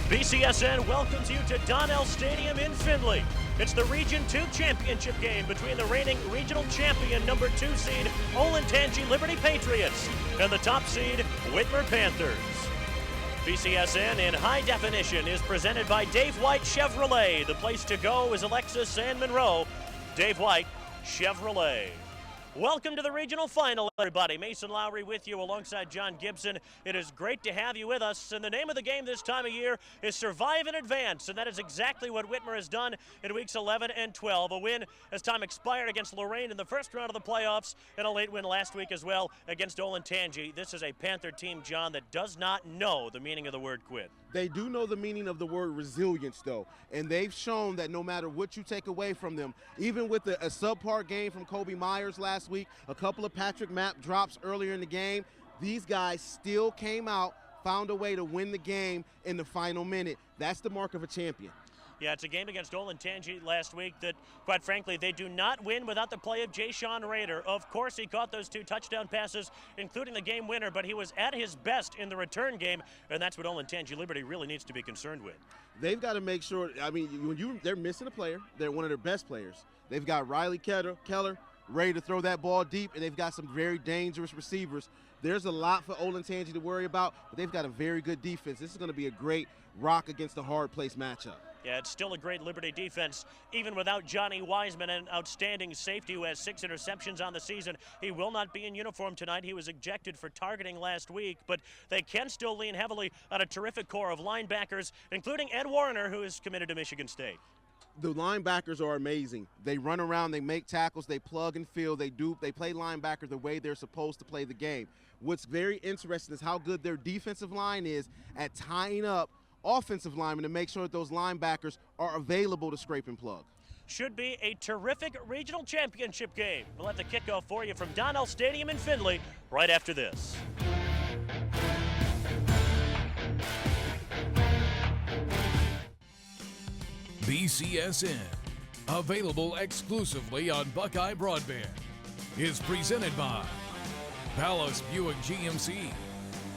BCSN welcomes you to Donnell Stadium in Findlay. It's the Region 2 championship game between the reigning regional champion number 2 seed Olentangy Liberty Patriots and the top seed Whitmer Panthers. BCSN in high definition is presented by Dave White Chevrolet. The place to go is Alexis and Monroe. Dave White Chevrolet. Welcome to the regional final, everybody. Mason Lowry with you alongside John Gibson. It is great to have you with us. And the name of the game this time of year is Survive and Advance. And that is exactly what Whitmer has done in weeks 11 and 12. A win as time expired against Lorain in the first round of the playoffs, and a late win last week as well against Olentangy. This is a Panther team, John, that does not know the meaning of the word quit. They do know the meaning of the word resilience, though, and they've shown that no matter what you take away from them, even with a subpar game from Kobe Myers last week, a couple of Patrick Mapp drops earlier in the game, these guys still came out, found a way to win the game in the final minute. That's the mark of a champion. Yeah, it's a game against Olentangy last week that, quite frankly, they do not win without the play of Jay-Sean Rader. Of course, he caught those 2 touchdown passes, including the game winner, but he was at his best in the return game, and that's what Olentangy Liberty really needs to be concerned with. They've got to make sure, I mean, they're missing a player. They're one of their best players. They've got Riley Keller ready to throw that ball deep, and they've got some very dangerous receivers. There's a lot for Olentangy to worry about, but they've got a very good defense. This is going to be a great rock against a hard place matchup. Yeah, it's still a great Liberty defense, even without Johnny Wiseman, an outstanding safety who has 6 interceptions on the season. He will not be in uniform tonight. He was ejected for targeting last week, but they can still lean heavily on a terrific core of linebackers, including Ed Warner, who is committed to Michigan State. The linebackers are amazing. They run around, they make tackles, they plug and fill, they play linebacker the way they're supposed to play the game. What's very interesting is how good their defensive line is at tying up offensive linemen to make sure that those linebackers are available to scrape and plug. Should be a terrific regional championship game. We'll have the kickoff for you from Donnell Stadium in Findlay right after this. BCSN, available exclusively on Buckeye Broadband, is presented by Palace Buick GMC,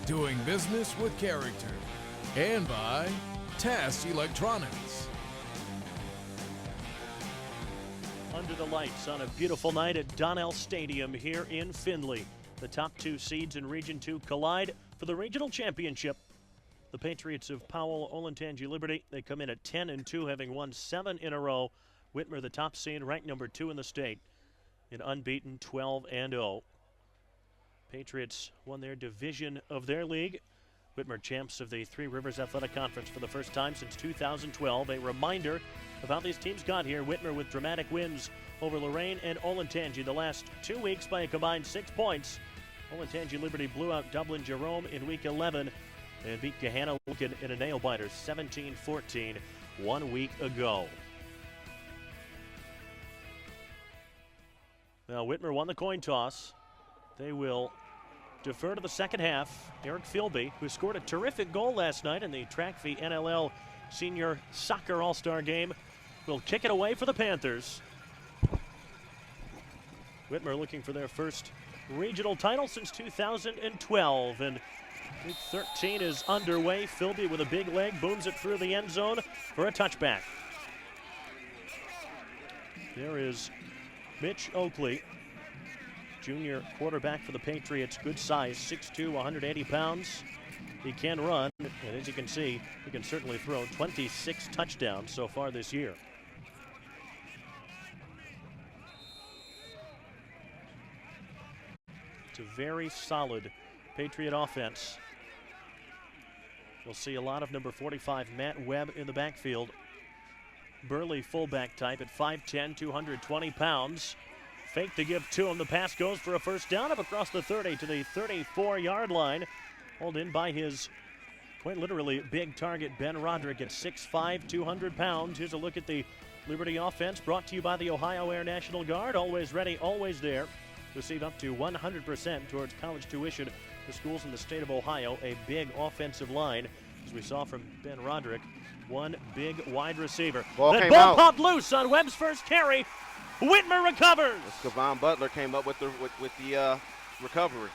doing business with character, and by TAS Electronics. Under the lights on a beautiful night at Donnell Stadium here in Findlay. The top 2 seeds in Region 2 collide for the regional championship. The Patriots of Powell, Olentangy Liberty, they come in at 10-2, having won 7 in a row. Whitmer, the top seed, ranked number 2 in the state, in unbeaten 12-0. Patriots won their division of their league. Whitmer champs of the Three Rivers Athletic Conference for the first time since 2012. A reminder of how these teams got here. Whitmer with dramatic wins over Lorain and Olentangy the last 2 weeks by a combined 6 points. Olentangy Liberty blew out Dublin Jerome in week 11 and beat Gahanna Lincoln in a nail-biter 17-14 1 week ago. Now Whitmer won the coin toss. They will defer to the second half. Eric Philby, who scored a terrific goal last night in the Track v NLL Senior Soccer All-Star Game, will kick it away for the Panthers. Whitmer looking for their first regional title since 2012, and week 13 is underway. Philby with a big leg booms it through the end zone for a touchback. There is Mitch Oakley, junior quarterback for the Patriots, good size, 6'2", 180 pounds. He can run, and as you can see, he can certainly throw. 26 touchdowns so far this year. It's a very solid Patriot offense. You'll see a lot of number 45, Matt Webb, in the backfield. Burly fullback type at 5'10", 220 pounds. Fake to give to him. The pass goes for a first down up across the 30 to the 34-yard line. Hauled in by his, quite literally, big target, Ben Roderick, at 6'5", 200 pounds. Here's a look at the Liberty offense, brought to you by the Ohio Air National Guard. Always ready, always there. Receive up to 100% towards college tuition for schools in the state of Ohio. A big offensive line, as we saw from Ben Roderick. One big wide receiver. That ball popped loose on Webb's first carry. Whitmer recovers. Kavon Butler came up with the recovery.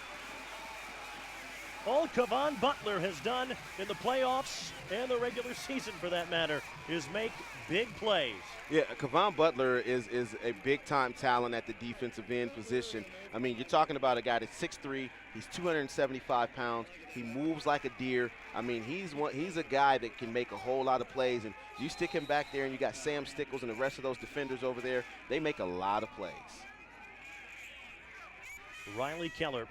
All Kevon Butler has done in the playoffs and the regular season, for that matter, is make big plays. Yeah, Kevon Butler is a big-time talent at the defensive end position. I mean, you're talking about a guy that's 6'3", he's 275 pounds, he moves like a deer. I mean, he's a guy that can make a whole lot of plays, and you stick him back there and you got Sam Stickles and the rest of those defenders over there, they make a lot of plays. Riley Keller,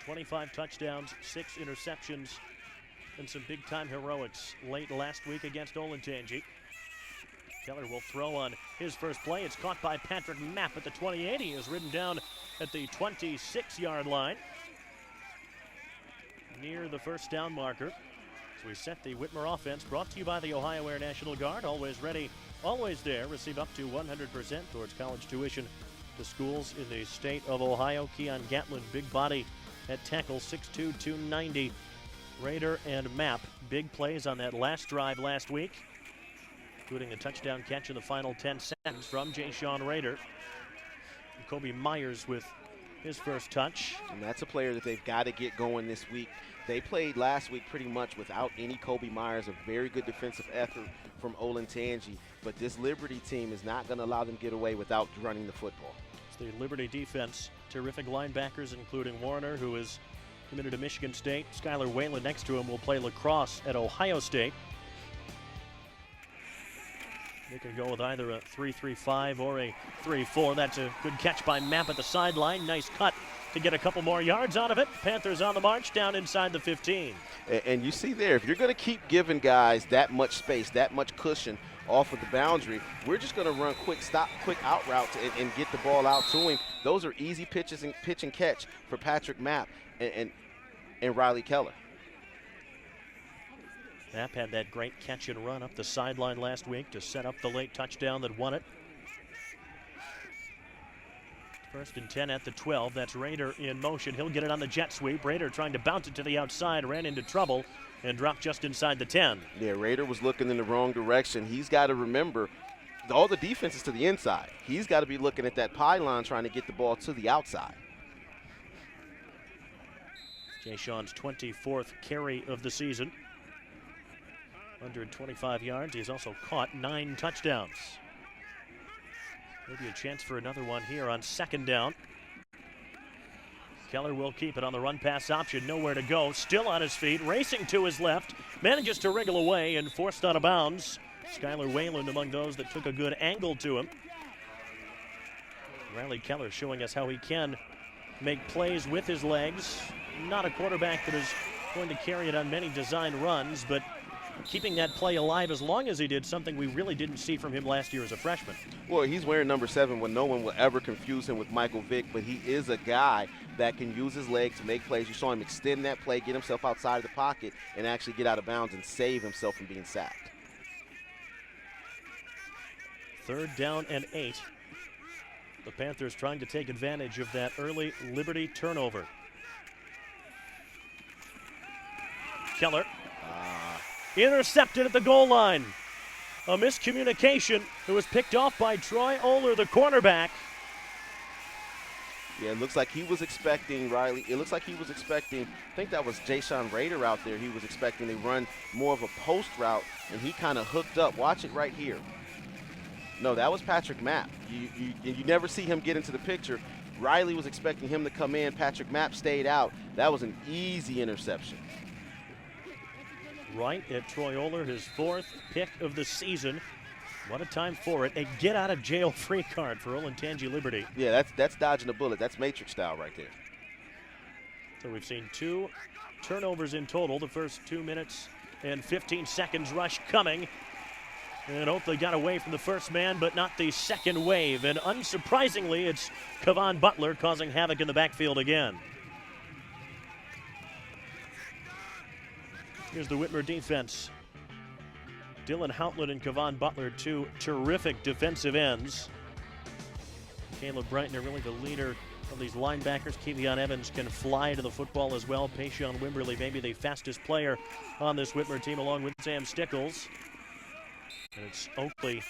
25 touchdowns, 6 interceptions, and some big-time heroics late last week against Olentangy. Keller will throw on his first play. It's caught by Patrick Mapp at the 28. He is ridden down at the 26-yard line, near the first down marker. So we set the Whitmer offense, brought to you by the Ohio Air National Guard. Always ready, always there. Receive up to 100% towards college tuition to schools in the state of Ohio. Keon Gatlin, big body at tackle, 6'2", 290. Rader and Mapp, big plays on that last drive last week, including a touchdown catch in the final 10 seconds from Ja'Shawn Rader. And Kobe Myers with his first touch. And that's a player that they've got to get going this week. They played last week pretty much without any Kobe Myers, a very good defensive effort from Olentangy, but this Liberty team is not going to allow them to get away without running the football. It's the Liberty defense. Terrific linebackers, including Warner, who is committed to Michigan State. Skylar Whalen next to him will play lacrosse at Ohio State. They can go with either a 3-3-5 or a 3-4. That's a good catch by Mapp at the sideline. Nice cut to get a couple more yards out of it. Panthers on the march down inside the 15. And you see there, if you're going to keep giving guys that much space, that much cushion off of the boundary, we're just going to run quick out routes and get the ball out to him. Those are easy pitches and pitch and catch for Patrick Mapp and Riley Keller. Mapp had that great catch and run up the sideline last week to set up the late touchdown that won it. First and 10 at the 12. That's Rader in motion. He'll get it on the jet sweep. Rader trying to bounce it to the outside, ran into trouble and dropped just inside the 10. Yeah, Rader was looking in the wrong direction. He's got to remember all the defense is to the inside. He's got to be looking at that pylon trying to get the ball to the outside. Ja'Shawn's 24th carry of the season. 125 yards. He's also caught 9 touchdowns. Maybe a chance for another one here on second down. Keller will keep it on the run pass option. Nowhere to go. Still on his feet. Racing to his left. Manages to wriggle away and forced out of bounds. Skylar Whalen among those that took a good angle to him. Riley Keller showing us how he can make plays with his legs. Not a quarterback that is going to carry it on many design runs, but keeping that play alive as long as he did, something we really didn't see from him last year as a freshman. Well, he's wearing number 7 when no one will ever confuse him with Michael Vick, but he is a guy that can use his legs to make plays. You saw him extend that play, get himself outside of the pocket, and actually get out of bounds and save himself from being sacked. 3rd down and 8. The Panthers trying to take advantage of that early Liberty turnover. Keller. Intercepted at the goal line. A miscommunication that was picked off by Troy Oler, the cornerback. Yeah, it looks like he was expecting Riley. It looks like he was expecting, I think that was Ja'Shawn Rader out there. He was expecting to run more of a post route, and he kind of hooked up. Watch it right here. No, that was Patrick Mapp. You never see him get into the picture. Riley was expecting him to come in. Patrick Mapp stayed out. That was an easy interception. Right at Troy Oler, his 4th pick of the season. What a time for it. A get-out-of-jail-free card for Olentangy Liberty. Yeah, that's dodging a bullet. That's Matrix style right there. So we've seen 2 turnovers in total. The first 2 minutes and 15 seconds rush coming. And hopefully got away from the first man, but not the second wave. And unsurprisingly, it's Kevon Butler causing havoc in the backfield again. Here's the Whitmer defense. Dylan Houtlett and Kevon Butler, 2 terrific defensive ends. Caleb Breitner really the leader of these linebackers. Kevion Evans can fly to the football as well. Payshawn Wimberly, maybe the fastest player on this Whitmer team, along with Sam Stickles. And it's Oakley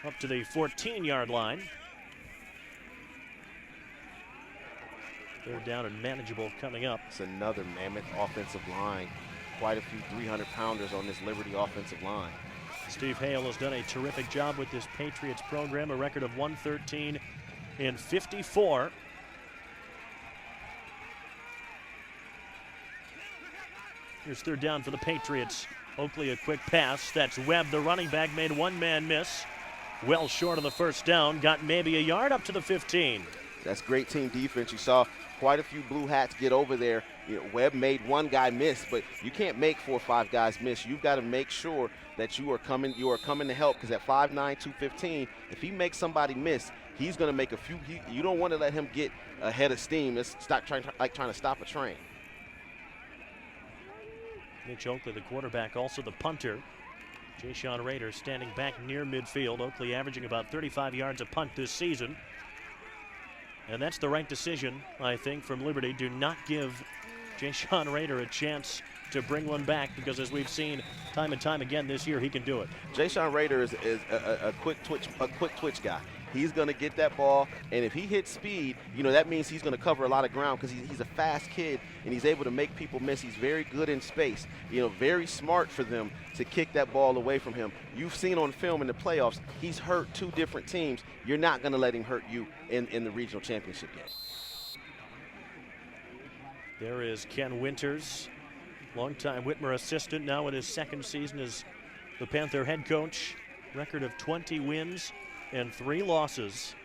up to the 14-yard line. Third down and manageable coming up. It's another mammoth offensive line. Quite a few 300-pounders on this Liberty offensive line. Steve Hale has done a terrific job with this Patriots program, a record of 113 in 54. Here's third down for the Patriots. Oakley a quick pass. That's Webb, the running back, made one man miss. Well short of the first down. Got maybe a yard up to the 15. That's great team defense. You saw quite a few blue hats get over there. You know, Webb made one guy miss, but you can't make 4 or 5 guys miss. You've got to make sure that you are coming to help, because at 5'9", 215, if he makes somebody miss, he's going to make a few. You don't want to let him get ahead of steam. It's trying to stop a train. Mitch Oakley, the quarterback, also the punter. Jayshon Rader standing back near midfield. Oakley averaging about 35 yards a punt this season. And that's the right decision, I think, from Liberty. Do not give Jayshon Rader a chance to bring one back, because as we've seen time and time again this year, he can do it. Jayshon Rader is a quick twitch guy. He's going to get that ball, and if he hits speed, you know, that means he's going to cover a lot of ground, because he's a fast kid, and he's able to make people miss. He's very good in space. You know, very smart for them to kick that ball away from him. You've seen on film in the playoffs, he's hurt 2 different teams. You're not going to let him hurt you in the regional championship game. There is Ken Winters, longtime Whitmer assistant, now in his second season as the Panther head coach. Record of 20 wins and 3 losses.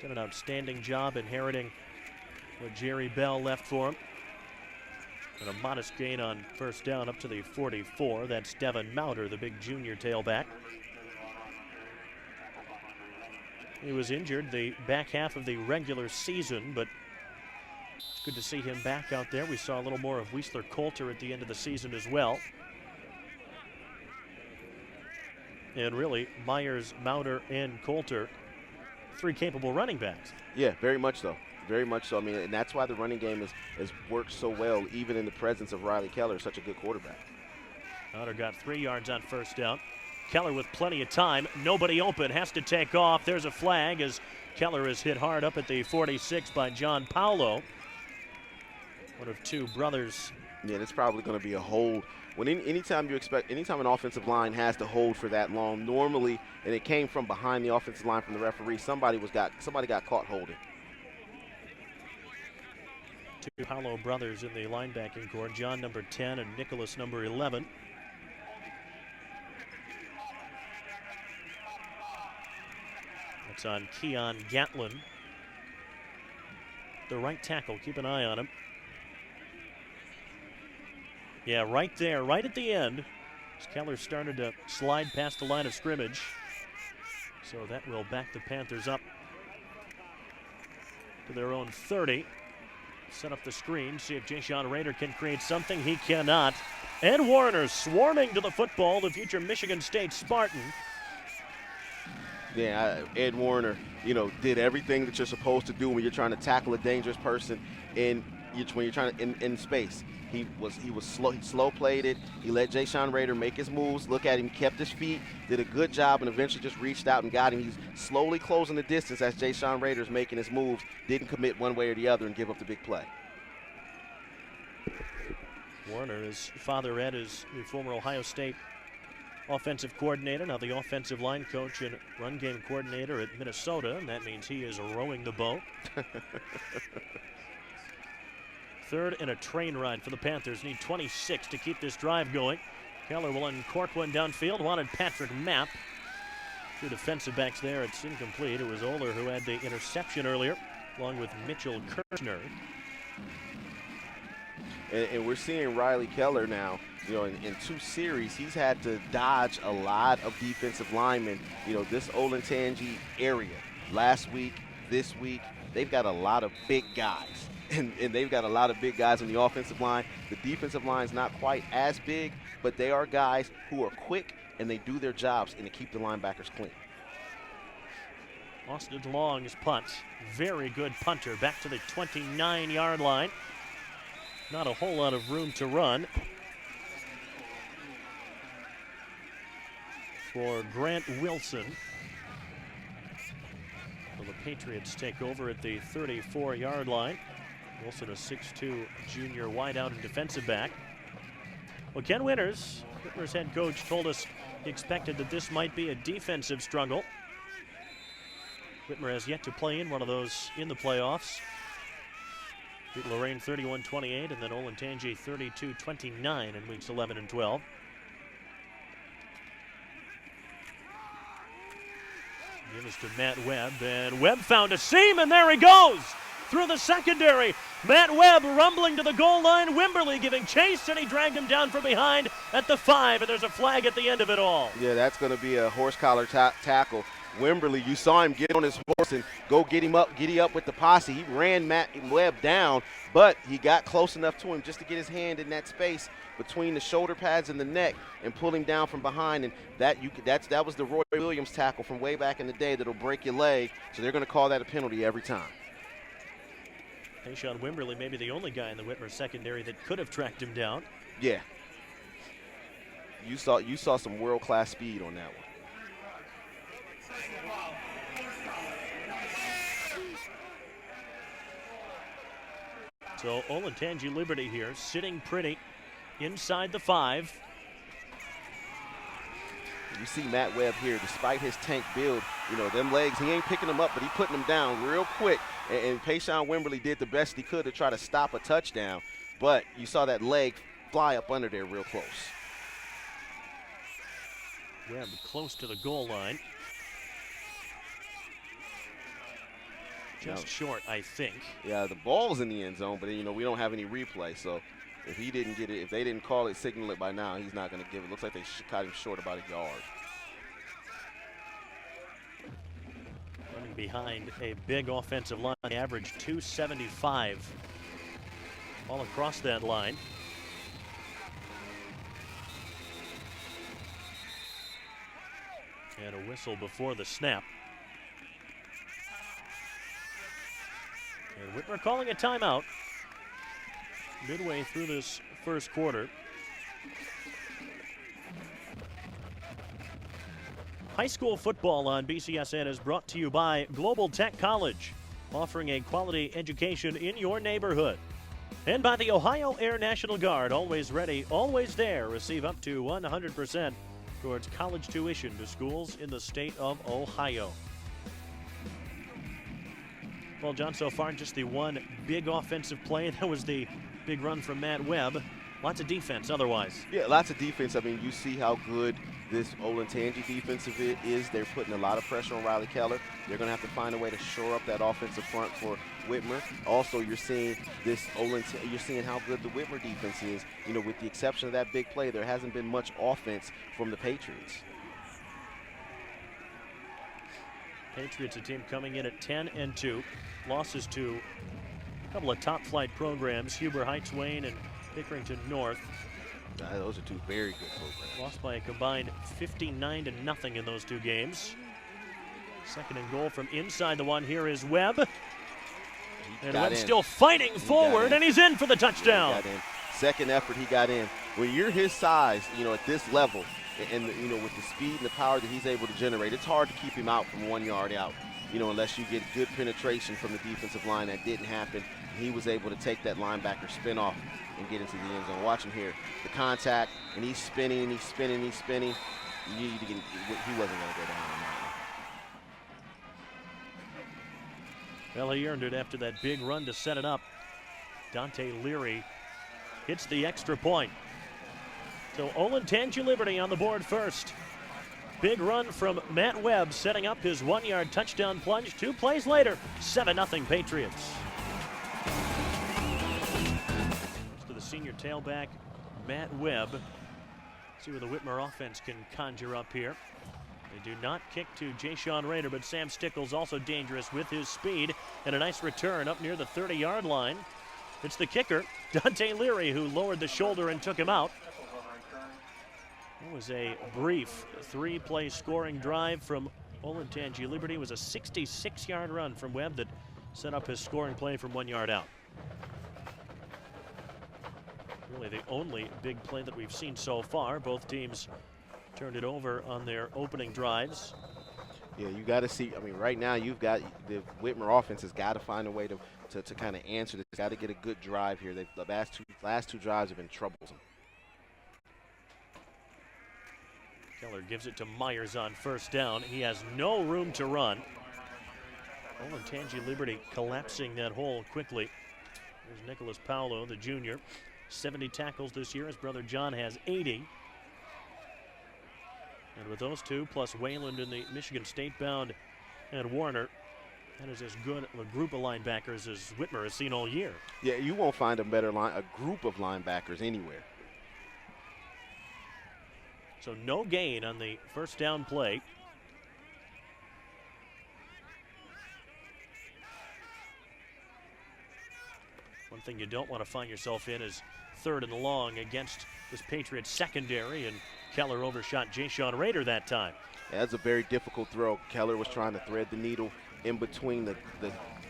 Did an outstanding job inheriting what Jerry Bell left for him. And a modest gain on first down up to the 44. That's Devin Mauder, the big junior tailback. He was injured the back half of the regular season, but it's good to see him back out there. We saw a little more of Weisler Coulter at the end of the season as well. And really, Myers, Mauder, and Coulter, 3 capable running backs. Yeah, very much so. Very much so. I mean, and that's why the running game has worked so well, even in the presence of Riley Keller, such a good quarterback. Mauder got 3 yards on first down. Keller with plenty of time. Nobody open, has to take off. There's a flag as Keller is hit hard up at the 46 by John Paulo. One of 2 brothers. Yeah, that's probably going to be a hold. When anytime an offensive line has to hold for that long, normally, and it came from behind the offensive line from the referee, somebody got caught holding. 2 Paulo brothers in the linebacking corps, John number 10 and Nicholas number 11. That's on Keon Gatlin. The right tackle, keep an eye on him. Yeah, right there, right at the end, as Keller started to slide past the line of scrimmage. So that will back the Panthers up to their own 30. Set up the screen, see if Jayshon Rader can create something. He cannot. Ed Warner swarming to the football, the future Michigan State Spartan. Yeah, Ed Warner, you know, did everything that you're supposed to do when you're trying to tackle a dangerous person when you're trying to in space. He was slow. He slow played it. He let Jayshon Rader make his moves. Look at him, kept his feet, did a good job, and eventually just reached out and got him. He's slowly closing the distance as Jayshon Rader's making his moves. Didn't commit one way or the other and give up the big play. Warner, his father Ed is the former Ohio State offensive coordinator, now the offensive line coach and run game coordinator at Minnesota, and that means he is rowing the boat. Third and a train ride for the Panthers. Need 26 to keep this drive going. Keller will uncork one downfield. Wanted Patrick Mapp. 2 defensive backs there. It's incomplete. It was Oler who had the interception earlier, along with Mitchell Kirchner. And we're seeing Riley Keller now, you know, in 2 series, he's had to dodge a lot of defensive linemen. You know, this Olentangy area. Last week, this week, they've got a lot of big guys. And they've got a lot of big guys on the offensive line. The defensive line's not quite as big, but they are guys who are quick, and they do their jobs and to keep the linebackers clean. Austin Long's punt. Very good punter. Back to the 29-yard line. Not a whole lot of room to run for Grant Wilson. So the Patriots take over at the 34-yard line. Wilson, a 6'2" junior wideout and defensive back. Well, Ken Winters, Whitmer's head coach, told us he expected that this might be a defensive struggle. Whitmer has yet to play in one of those in the playoffs. Beat Lorraine 31-28 and then Olentangy 32-29 in weeks 11 and 12. Gives to Matt Webb, and Webb found a seam, and there he goes! Through the secondary, Matt Webb rumbling to the goal line, Wimberly giving chase, and he dragged him down from behind at the 5, and there's a flag at the end of it all. Yeah, that's going to be a horse collar tackle. Wimberly, you saw him get on his horse and go giddy up with the posse. He ran Matt Webb down, but he got close enough to him just to get his hand in that space between the shoulder pads and the neck and pull him down from behind. And that was the Roy Williams tackle from way back in the day that'll break your leg. So they're going to call that a penalty every time. Tayshawn Wimberly may be the only guy in the Whitmer secondary that could have tracked him down. Yeah. You saw some world-class speed on that one. So Olentangy Liberty here, sitting pretty inside the 5. You see Matt Webb here, despite his tank build, them legs, he ain't picking them up, but he putting them down real quick. And Tayshawn Wimberly did the best he could to try to stop a touchdown, but you saw that leg fly up under there real close. Webb close to the goal line. Just short, I think. Yeah, the ball's in the end zone, but we don't have any replay. So if he didn't get it, if they didn't call it, signal it by now, he's not going to give it. Looks like they cut him short about a yard. Running behind a big offensive line, average 275 all across that line. And a whistle before the snap. And Whitmer calling a timeout midway through this first quarter. High school football on BCSN is brought to you by Global Tech College, offering a quality education in your neighborhood. And by the Ohio Air National Guard, always ready, always there. Receive up to 100% towards college tuition to schools in the state of Ohio. Well, John, so far just the one big offensive play. That was the big run from Matt Webb. Lots of defense otherwise. Yeah, lots of defense. I mean, you see how good this Olentangy defensive is. They're putting a lot of pressure on Riley Keller. They're going to have to find a way to shore up that offensive front for Whitmer. Also, you're seeing you're seeing how good the Whitmer defense is. With the exception of that big play, there hasn't been much offense from the Patriots. Patriots, a team coming in at 10-2. Losses to a couple of top-flight programs, Huber Heights, Wayne, and Pickerington North. Those are two very good programs. Lost by a combined 59-0 in those two games. Second and goal from inside the one. Here is Webb. And Webb's still fighting forward, and he's in for the touchdown. Yeah, he got in. Second effort, he got in. When you're his size, at this level, and with the speed and the power that he's able to generate, it's hard to keep him out from 1 yard out, unless you get good penetration from the defensive line. That didn't happen. He was able to take that linebacker spin off and get into the end zone. Watch him here. The contact, and he's spinning. He wasn't going to go down on that one. Well, he earned it after that big run to set it up. Dante Leary hits the extra point. So Olentangy Liberty on the board first. Big run from Matt Webb, setting up his 1 yard touchdown plunge. 2 plays later, 7-0 Patriots. To the senior tailback, Matt Webb. See what the Whitmer offense can conjure up here. They do not kick to Jayshon Rader, but Sam Stickles also dangerous with his speed. And a nice return up near the 30-yard line. It's the kicker, Dante Leary, who lowered the shoulder and took him out. It was a brief 3-play scoring drive from Olentangy Liberty. It was a 66-yard run from Webb that set up his scoring play from 1 yard out. Really the only big play that we've seen so far. Both teams turned it over on their opening drives. Yeah, you got to see. I mean, right now you've got the Whitmer offense has got to find a way to kind of answer this. Got to get a good drive here. The last two drives have been troublesome. Keller gives it to Myers on first down. He has no room to run. Olentangy Liberty collapsing that hole quickly. There's Nicholas Paolo, the junior. 70 tackles this year. His brother John has 80. And with those two, plus Wayland in the Michigan State-bound and Warner, that is as good a group of linebackers as Whitmer has seen all year. Yeah, you won't find a group of linebackers anywhere. So no gain on the first down play. One thing you don't want to find yourself in is third and long against this Patriots secondary, and Keller overshot Jayshon Rader that time. Yeah, that's a very difficult throw. Keller was trying to thread the needle in between the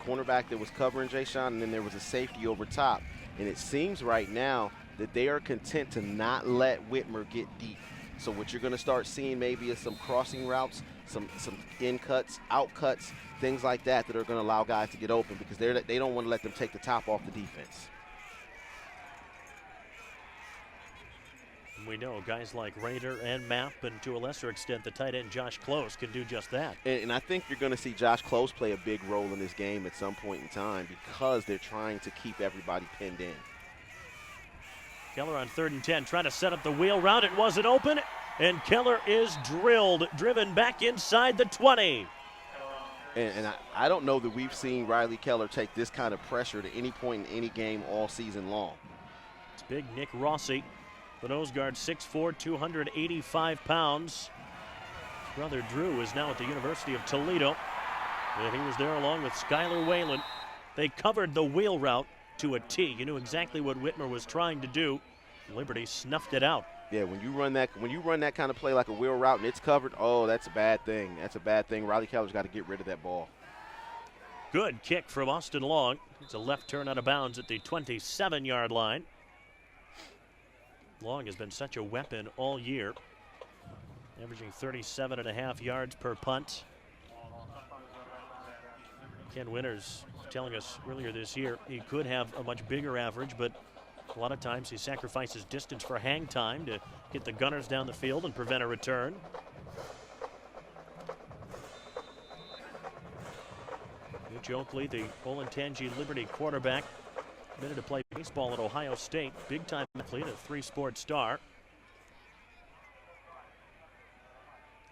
cornerback that was covering Jayshon, and then there was a safety over top. And it seems right now that they are content to not let Whitmer get deep. So what you're going to start seeing maybe is some crossing routes, some in cuts, out cuts, things like that are going to allow guys to get open because they don't want to let them take the top off the defense. We know guys like Rader and Mapp, and to a lesser extent the tight end Josh Close, can do just that. And I think you're going to see Josh Close play a big role in this game at some point in time because they're trying to keep everybody pinned in. Keller on 3rd and 10, trying to set up the wheel route. It wasn't open, and Keller is driven back inside the 20. And I don't know that we've seen Riley Keller take this kind of pressure at any point in any game all season long. It's big Nick Rossi, the nose guard, 6'4", 285 pounds. His brother Drew is now at the University of Toledo, and he was there along with Skylar Whalen. They covered the wheel route to a T. You knew exactly what Whitmer was trying to do. Liberty snuffed it out. Yeah, when you run that kind of play like a wheel route and it's covered, oh, that's a bad thing. That's a bad thing. Riley Keller's got to get rid of that ball. Good kick from Austin Long. It's a left turn out of bounds at the 27-yard line. Long has been such a weapon all year, averaging 37.5 yards per punt. Ken Winters telling us earlier this year he could have a much bigger average, but a lot of times he sacrifices distance for hang time to get the gunners down the field and prevent a return. Mitch Oakley, the Olentangy Liberty quarterback, committed to play baseball at Ohio State. Big-time athlete, a 3-sport star.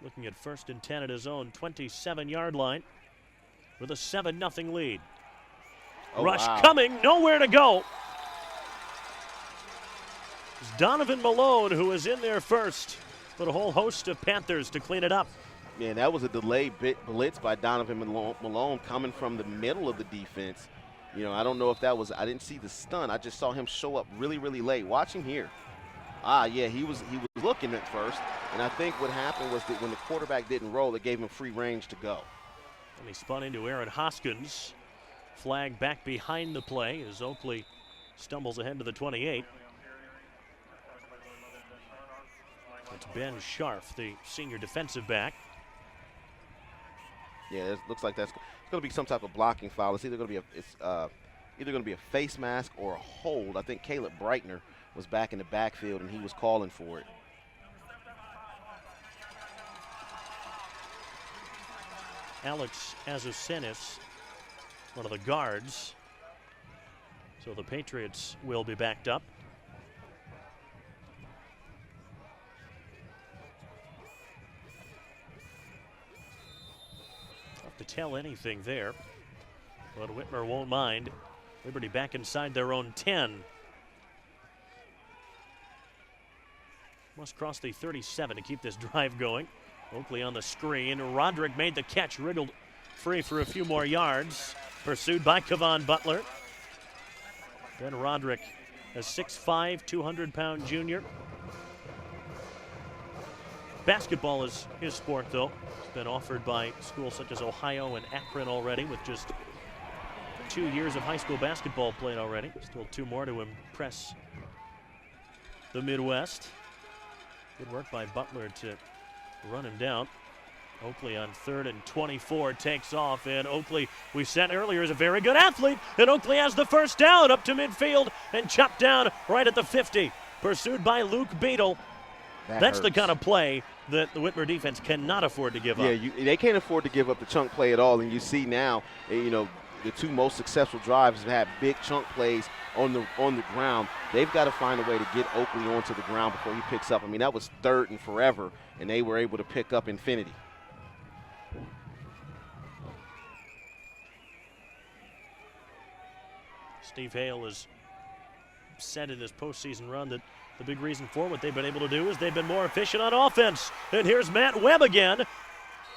Looking at 1st and 10 at his own 27-yard line with a 7-0 lead. Oh, Rush wow. coming, nowhere to go. It's Donovan Malone who is in there first, but a whole host of Panthers to clean it up. Man, that was a delayed blitz by Donovan Malone coming from the middle of the defense. You know, I don't know if that was, I didn't see the stun. I just saw him show up really, really late. Watch him here. Yeah, he was looking at first, and I think what happened was that when the quarterback didn't roll, it gave him free range to go. And he spun into Aaron Hoskins. Flag back behind the play as Oakley stumbles ahead to the 28. It's Ben Scharf, the senior defensive back. Yeah, it looks like that's going to be some type of blocking foul. It's either going to be a face mask or a hold. I think Caleb Breitner was back in the backfield and he was calling for it. Alex Azucenis, one of the guards. So the Patriots will be backed up. Tough to tell anything there, but Whitmer won't mind. Liberty back inside their own 10. Must cross the 37 to keep this drive going. Oakley on the screen. Roderick made the catch, wriggled free for a few more yards. Pursued by Kevon Butler. Ben Roderick, a 6'5", 200-pound junior. Basketball is his sport, though. It's been offered by schools such as Ohio and Akron already, with just 2 years of high school basketball played already. Still 2 more to impress the Midwest. Good work by Butler to run him down. Oakley on 3rd and 24 takes off, and Oakley, we said earlier, is a very good athlete, and Oakley has the first down up to midfield and chopped down right at the 50. Pursued by Luke Beadle. That's the kind of play that the Whitmer defense cannot afford to give up. Yeah, they can't afford to give up the chunk play at all, and you see now, the two most successful drives have had big chunk plays on the ground. They've got to find a way to get Oakley onto the ground before he picks up. I mean, that was 3rd and forever, and they were able to pick up infinity. Steve Hale has said in this postseason run that the big reason for what they've been able to do is they've been more efficient on offense. And here's Matt Webb again,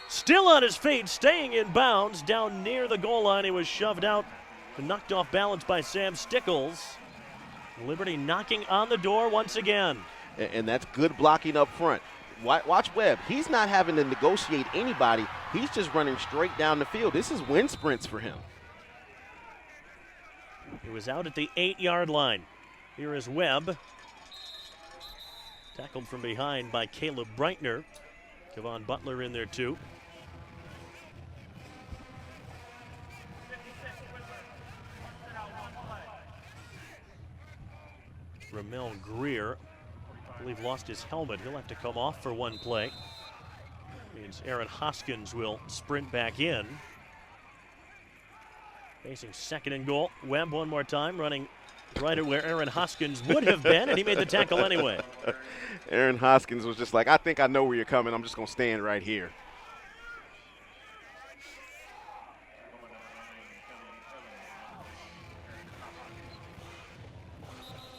still on his feet, staying in bounds down near the goal line. He was shoved out and knocked off balance by Sam Stickles. Liberty knocking on the door once again. And that's good blocking up front. Watch Webb. He's not having to negotiate anybody. He's just running straight down the field. This is wind sprints for him. He was out at the 8-yard line. Here is Webb. Tackled from behind by Caleb Breitner. Kevon Butler in there too. Ramel Greer, I believe, lost his helmet. He'll have to come off for one play. Means Aaron Hoskins will sprint back in. Facing 2nd and goal. Webb one more time, running right at where Aaron Hoskins would have been, and he made the tackle anyway. Aaron Hoskins was just like, I think I know where you're coming. I'm just going to stand right here.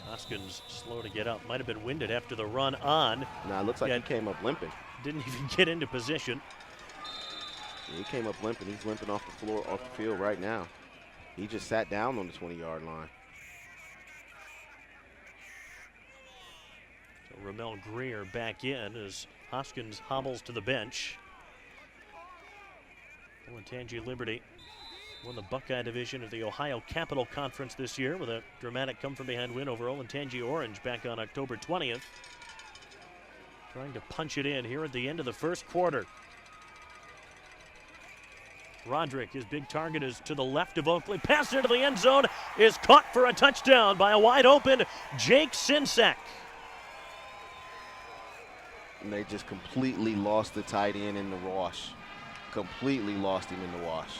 Hoskins slow to get up. Might have been winded after the run on. Nah, it looks like he came up limping. Didn't even get into position. Yeah, he came up limping. He's limping off the floor, off the field right now. He just sat down on the 20-yard line. So Ramel Greer back in as Hoskins hobbles to the bench. Olentangy Liberty won the Buckeye Division of the Ohio Capital Conference this year with a dramatic come-from-behind win over Olentangy Orange back on October 20th. Trying to punch it in here at the end of the first quarter. Roderick, his big target, is to the left of Oakley. Pass into the end zone is caught for a touchdown by a wide-open Jake Sinsek. And they just completely lost the tight end in the wash. Completely lost him in the wash.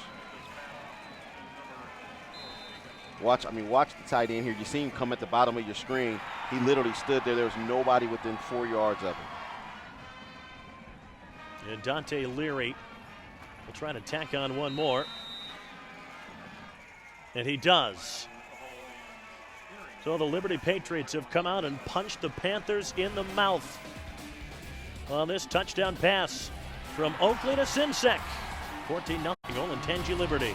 Watch the tight end here. You see him come at the bottom of your screen. He literally stood there. There was nobody within 4 yards of him. And Dante Leary will try to tack on one more. And he does. So the Liberty Patriots have come out and punched the Panthers in the mouth on this touchdown pass from Oakley to Sinsek. 14-0 Olentangy Liberty.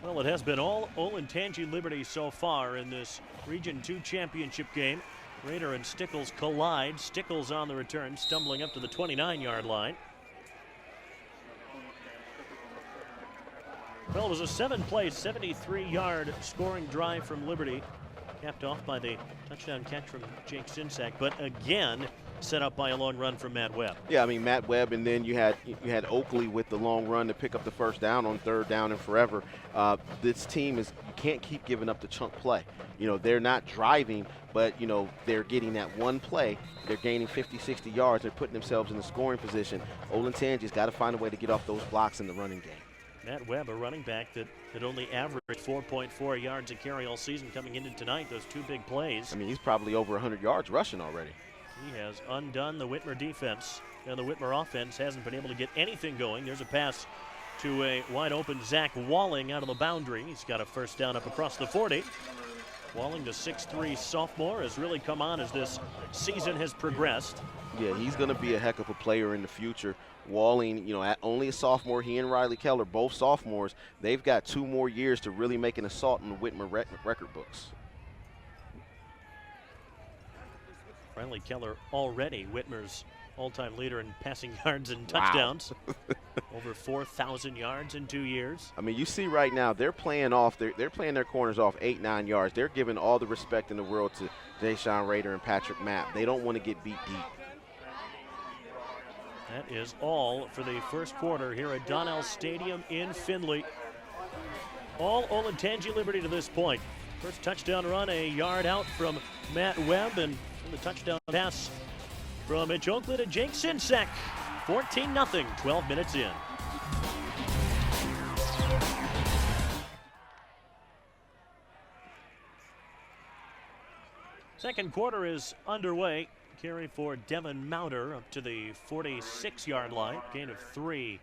Well, it has been all Olentangy Liberty so far in this Region 2 championship game. Rader and Stickles collide. Stickles on the return, stumbling up to the 29-yard line. Well, it was a 7-play, 73-yard scoring drive from Liberty, capped off by the touchdown catch from Jake Sinsek, but again set up by a long run from Matt Webb. Yeah, I mean, Matt Webb, and then you had Oakley with the long run to pick up the first down on 3rd down and forever. This team you can't keep giving up the chunk play. They're not driving, but, they're getting that one play. They're gaining 50, 60 yards. They're putting themselves in the scoring position. Olentangy's got to find a way to get off those blocks in the running game. Matt Webb, a running back that only averaged 4.4 yards a carry all season coming into tonight, those two big plays. I mean, he's probably over 100 yards rushing already. He has undone the Whitmer defense, and the Whitmer offense hasn't been able to get anything going. There's a pass to a wide-open Zach Walling out of the boundary. He's got a first down up across the 40. Walling, the 6'3 sophomore, has really come on as this season has progressed. Yeah, he's going to be a heck of a player in the future. Walling, only a sophomore. He and Riley Keller, both sophomores. They've got 2 more years to really make an assault in the Whitmer record books. Riley Keller already Whitmer's all-time leader in passing yards and touchdowns. Wow. Over 4,000 yards in 2 years. I mean, you see right now they're playing their corners off 8-9 yards. They're giving all the respect in the world to Deshaun Rader and Patrick Mapp. They don't want to get beat deep. That is all for the first quarter here at Donnell Stadium in Findlay. All Olentangy Liberty to this point. First touchdown run, a yard out from Matt Webb, and the touchdown pass from Mitch Oakley to Jake Sinsek. 14-0, 12 minutes in. Second quarter is underway. Carry for Devin Mauder up to the 46-yard line. Gain of 3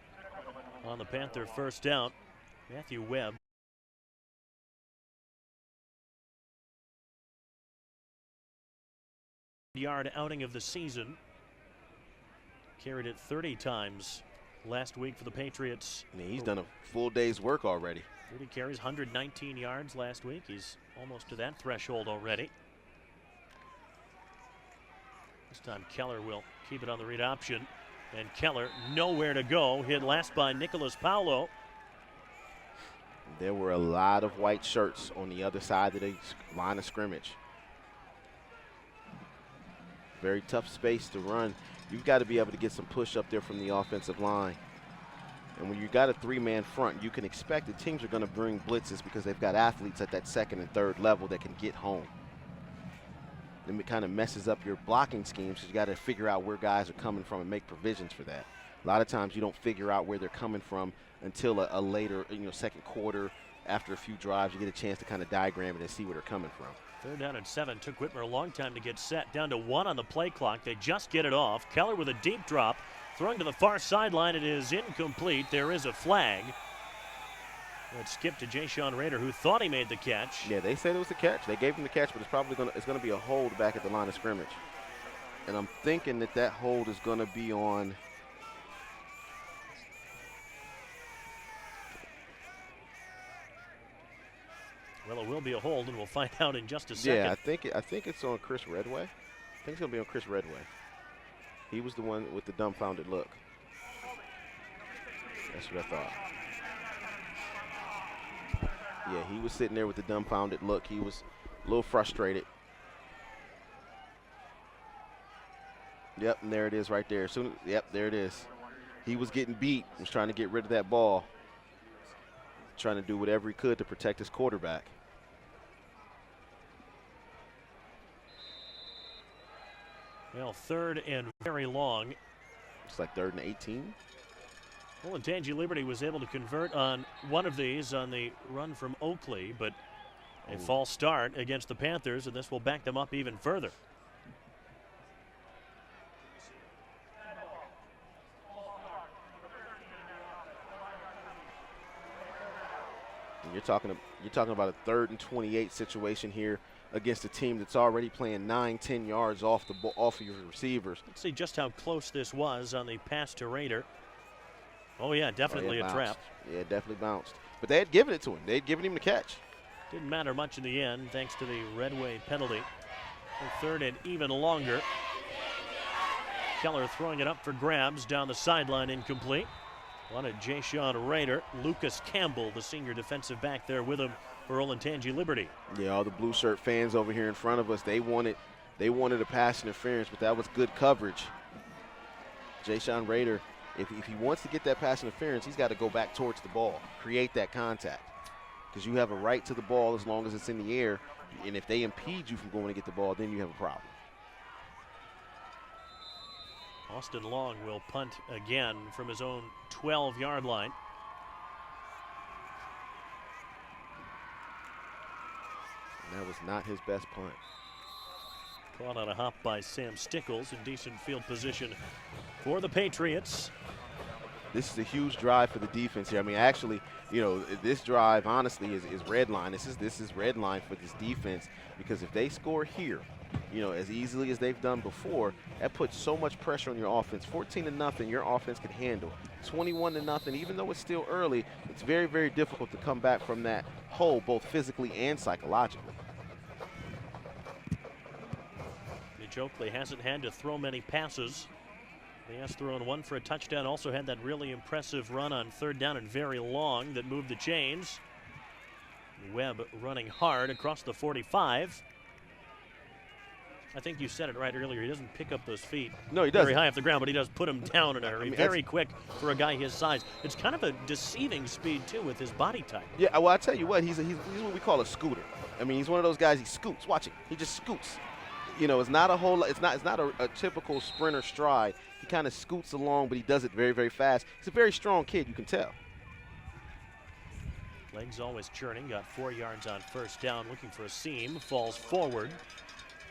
on the Panther first down. Matthew Webb. Yard outing of the season. Carried it 30 times last week for the Patriots. I mean, he's done a full day's work already. 30 carries, 119 yards last week. He's almost to that threshold already. This time Keller will keep it on the read option. And Keller nowhere to go. Hit last by Nicholas Paulo. There were a lot of white shirts on the other side of the line of scrimmage. Very tough space to run. You've got to be able to get some push up there from the offensive line. And when you got a 3-man front, you can expect the teams are going to bring blitzes because they've got athletes at that second and third level that can get home. Then it kind of messes up your blocking schemes, so you got to figure out where guys are coming from and make provisions for that. A lot of times you don't figure out where they're coming from until a later, second quarter. After a few drives, you get a chance to kind of diagram it and see where they're coming from. 3rd down and 7. Took Whitmer a long time to get set. Down to 1 on the play clock. They just get it off. Keller with a deep drop. Throwing to the far sideline. It is incomplete. There is a flag. It skipped to Jayshon Rader, who thought he made the catch. Yeah, they said it was a catch. They gave him the catch, but it's gonna be a hold back at the line of scrimmage. And I'm thinking that hold is gonna be on. Well, it will be a hold, and we'll find out in just a second. Yeah, I think it's on Chris Redway. I think it's gonna be on Chris Redway. He was the one with the dumbfounded look. That's what I thought. Yeah, he was sitting there with the dumbfounded look. He was a little frustrated. Yep, and there it is right there. Yep, there it is. He was getting beat, was trying to get rid of that ball. Trying to do whatever he could to protect his quarterback. Well, 3rd and very long. It's like 3rd and 18. Olentangy Liberty was able to convert on one of these on the run from Oakley, but a false start against the Panthers, and this will back them up even further. And you're talking about a 3rd and 28 situation here against a team that's already playing 9-10 yards off of your receivers. Let's see just how close this was on the pass to Rader. Oh, yeah, definitely a trap. Yeah, definitely bounced. But they had given it to him. They had given him the catch. Didn't matter much in the end, thanks to the Redway penalty. 3rd and even longer. Keller throwing it up for grabs down the sideline, incomplete. Wanted Jayshon Rader. Lucas Campbell, the senior defensive back, there with him for Olentangy Liberty. Yeah, all the blue shirt fans over here in front of us, they wanted a pass interference, but that was good coverage. Jayshon Rader, if he wants to get that pass interference, he's got to go back towards the ball, create that contact, because you have a right to the ball as long as it's in the air, and if they impede you from going to get the ball, then you have a problem. Austin Long will punt again from his own 12-yard line. And that was not his best punt. Caught on a hop by Sam Stickles in decent field position for the Patriots. This is a huge drive for the defense here. I mean, actually, this drive, honestly, is red line. This is red line for this defense, because if they score here, as easily as they've done before, that puts so much pressure on your offense. 14-0, your offense can handle. 21-0, even though it's still early, it's very, very difficult to come back from that hole, both physically and psychologically. Mitch Oakley hasn't had to throw many passes. He has thrown one for a touchdown. Also had that really impressive run on 3rd down and very long that moved the chains. Webb running hard across the 45. I think you said it right earlier. He doesn't pick up those feet No, he doesn't. very high off the ground, but he does put them down in a hurry. I mean, Very quick for a guy his size. It's kind of a deceiving speed, too, with his body type. Yeah, well, I tell you what, he's what we call a scooter. I mean, he's one of those guys, he scoots. Watch it. He just scoots. You know, it's not a whole, it's not a typical sprinter stride. He kind of scoots along, but he does it very, very fast. He's a very strong kid, you can tell. Legs always churning. Got 4 yards on first down. Looking for a seam. Falls forward.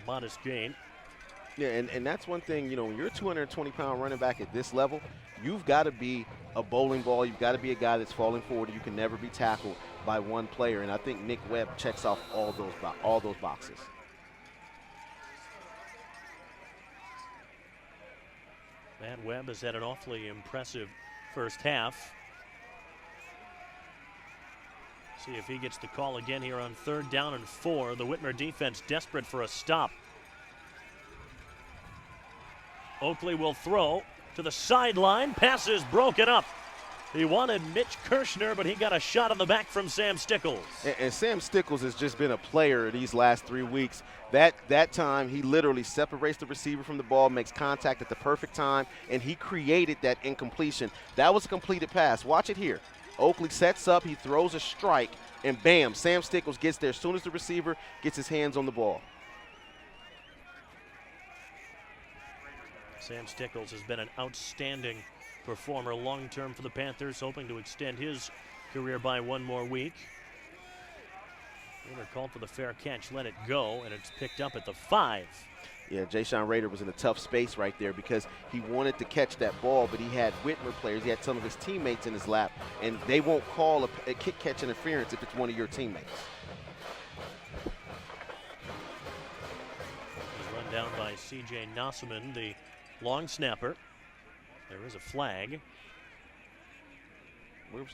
Modest gain. Yeah, and that's one thing, you know, when you're a 220-pound running back at this level, you've got to be a bowling ball. You've got to be a guy that's falling forward. You can never be tackled by one player, and I think Nick Webb checks off all those boxes. Matt Webb has had an awfully impressive first half. See if he gets the call again here on 3rd down and 4. The Whitmer defense desperate for a stop. Oakley will throw to the sideline. Passes broken up. He wanted Mitch Kirshner, but he got a shot on the back from Sam Stickles. And Sam Stickles has just been a player these last 3 weeks. That time, he literally separates the receiver from the ball, makes contact at the perfect time, and he created that incompletion. That was a completed pass. Watch it here. Oakley sets up, he throws a strike, and bam, Sam Stickles gets there as soon as the receiver gets his hands on the ball. Sam Stickles has been an outstanding performer long-term for the Panthers, hoping to extend his career by 1 more week. Winner called for the fair catch, let it go, and it's picked up at the 5. Yeah, Jayshon Rader was in a tough space right there because he wanted to catch that ball, but he had Whitmer players, he had some of his teammates in his lap, and they won't call a kick catch interference if it's one of your teammates. He's run down by C.J. Nosselman, the long snapper. There is a flag. Where's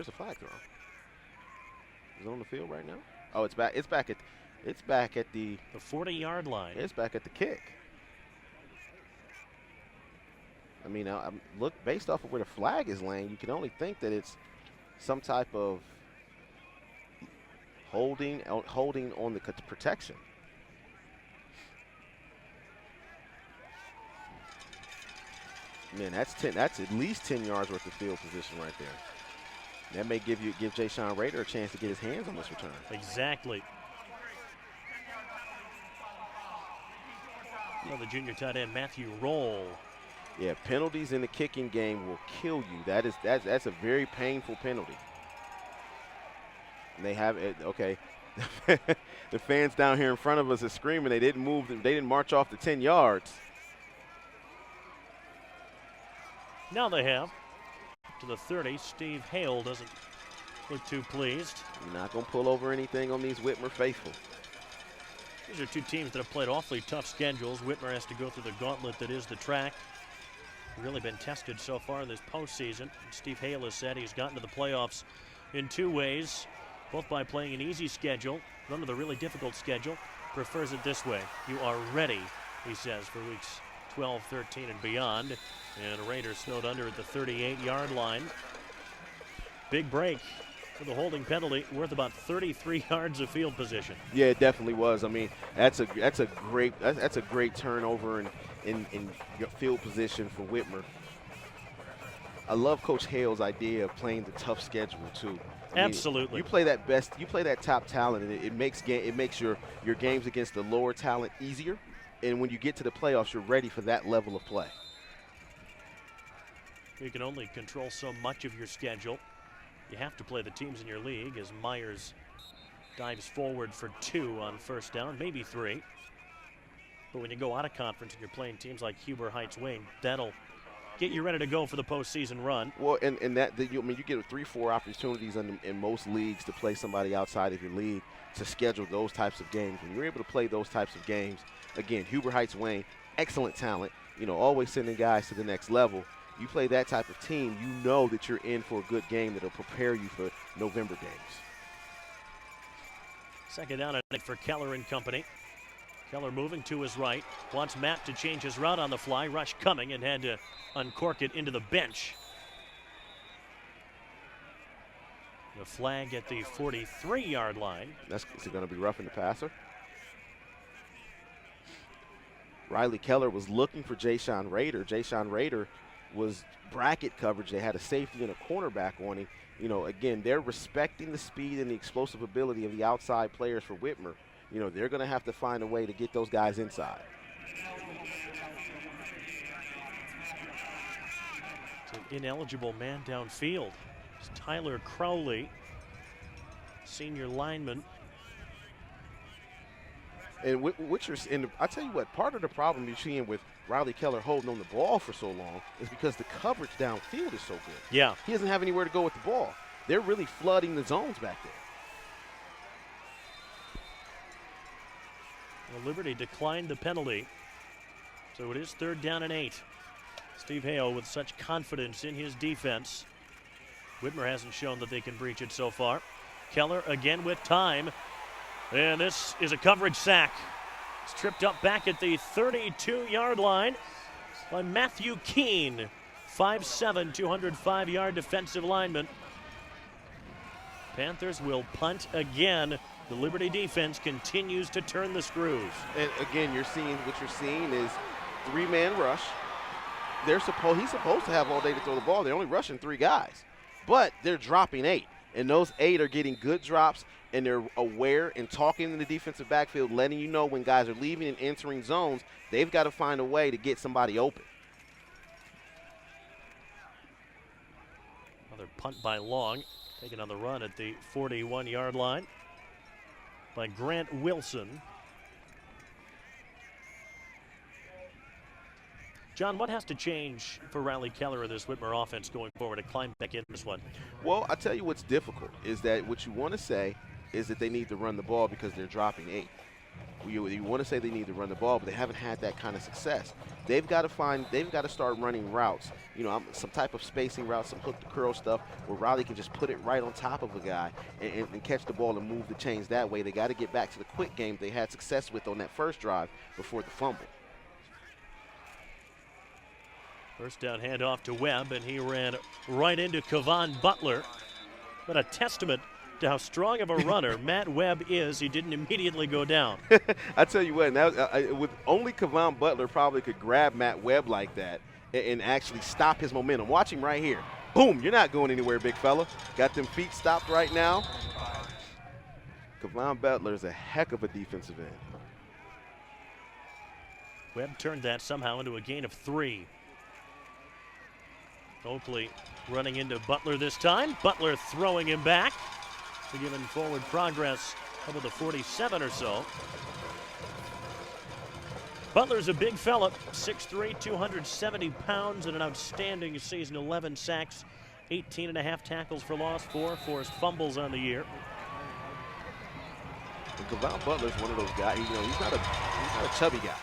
the flag thrown? Is it on the field right now? Oh, it's back at the 40-yard line. It's back at the kick. I mean, look, based off of where the flag is laying, you can only think that it's some type of holding on the protection. Man, that's at least 10 yards worth of field position right there. That may give Jayshon Rader a chance to get his hands on this return. Exactly. Well, the junior tight end Matthew Roll. Yeah, penalties in the kicking game will kill you. That's a very painful penalty. And they have it. Okay, the fans down here in front of us are screaming. They didn't move. They didn't march off the 10 yards. Now they have to the 30. Steve Hale doesn't look too pleased. You're not going to pull over anything on these Whitmer faithful. These are two teams that have played awfully tough schedules. Whitmer has to go through the gauntlet that is the track. Really been tested so far this postseason. Steve Hale has said he's gotten to the playoffs in 2 ways, both by playing an easy schedule, none of the really difficult schedule. Prefers it this way. You are ready, he says, for weeks 12, 13, and beyond. And Raiders snowed under at the 38-yard line. Big break for the holding penalty, worth about 33 yards of field position. Yeah, it definitely was. I mean, that's a great turnover in your field position for Whitmer. I love Coach Hale's idea of playing the tough schedule too. I mean, absolutely. You play that top talent, and it makes your games against the lower talent easier. And when you get to the playoffs, you're ready for that level of play. You can only control so much of your schedule. You have to play the teams in your league as Myers dives forward for 2 on first down, maybe 3. But when you go out of conference and you're playing teams like Huber Heights Wayne, that'll get you ready to go for the postseason run. Well, and you get 3-4 opportunities in most leagues to play somebody outside of your league to schedule those types of games. When you're able to play those types of games, again, Huber Heights Wayne, excellent talent, always sending guys to the next level. You play that type of team, you know that you're in for a good game that'll prepare you for November games. Second down for Keller and company. Keller moving to his right. Wants Matt to change his route on the fly. Rush coming and had to uncork it into the bench. The flag at the 43-yard line. Is it going to be roughing the passer? Riley Keller was looking for Jayshon Rader. Jayshon Rader was bracket coverage. They had a safety and a cornerback on him. You know, again, they're respecting the speed and the explosive ability of the outside players for Whitmer. You know, they're going to have to find a way to get those guys inside. It's an ineligible man downfield. It's Tyler Crowley, senior lineman. And I tell you what, part of the problem you're seeing with Riley Keller holding on the ball for so long is because the coverage downfield is so good. Yeah. He doesn't have anywhere to go with the ball. They're really flooding the zones back there. Well, Liberty declined the penalty, so it is 3rd down and 8. Steve Hale with such confidence in his defense. Whitmer hasn't shown that they can breach it so far. Keller again with time, and this is a coverage sack. It's tripped up back at the 32-yard line by Matthew Keene, 5'7", 205-yard defensive lineman. Panthers will punt again. The Liberty defense continues to turn the screws. And again, what you're seeing is 3-man rush. He's supposed to have all day to throw the ball. They're only rushing 3 guys, but they're dropping 8, and those 8 are getting good drops, and they're aware and talking in the defensive backfield, letting you know when guys are leaving and entering zones, they've got to find a way to get somebody open. Another punt by Long, taken on the run at the 41-yard line by Grant Wilson. John, what has to change for Riley Keller in this Whitmer offense going forward to climb back in this one? Well, I tell you what's difficult is that what you want to say is that they need to run the ball because they're dropping 8. You want to say they need to run the ball, but they haven't had that kind of success. They've got to start running routes, some type of spacing routes, some hook to curl stuff where Riley can just put it right on top of a guy and catch the ball and move the chains that way. They got to get back to the quick game they had success with on that first drive before the fumble. First down handoff to Webb, and he ran right into Kevon Butler. But a testament to how strong of a runner Matt Webb is, he didn't immediately go down. I tell you what, with only Kevon Butler probably could grab Matt Webb like that and actually stop his momentum. Watch him right here. Boom, you're not going anywhere, big fella. Got them feet stopped right now. Kevon Butler is a heck of a defensive end. Webb turned that somehow into a gain of 3. Oakley running into Butler this time. Butler throwing him back. To give him forward progress up to the 47 or so. Butler's a big fella, 6'3", 270 pounds, and an outstanding season. 11 sacks, 18.5 tackles for loss, 4 forced fumbles on the year. And Kevon Butler's one of those guys. He's not a chubby guy.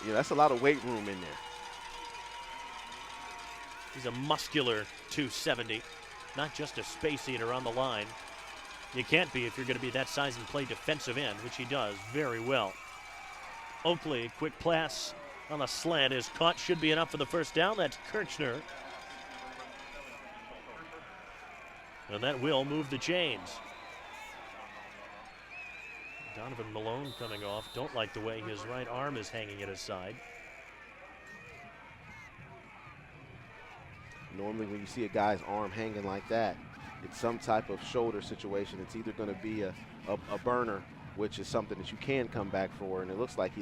That's a lot of weight room in there. He's a muscular 270, not just a space eater on the line. You can't be if you're going to be that size and play defensive end, which he does very well. Oakley, quick pass on the slant is caught, should be enough for the first down. That's Kirchner. And that will move the chains. Donovan Malone coming off. Don't like the way his right arm is hanging at his side. Normally when you see a guy's arm hanging like that, it's some type of shoulder situation. It's either going to be a burner, which is something that you can come back for, and it looks like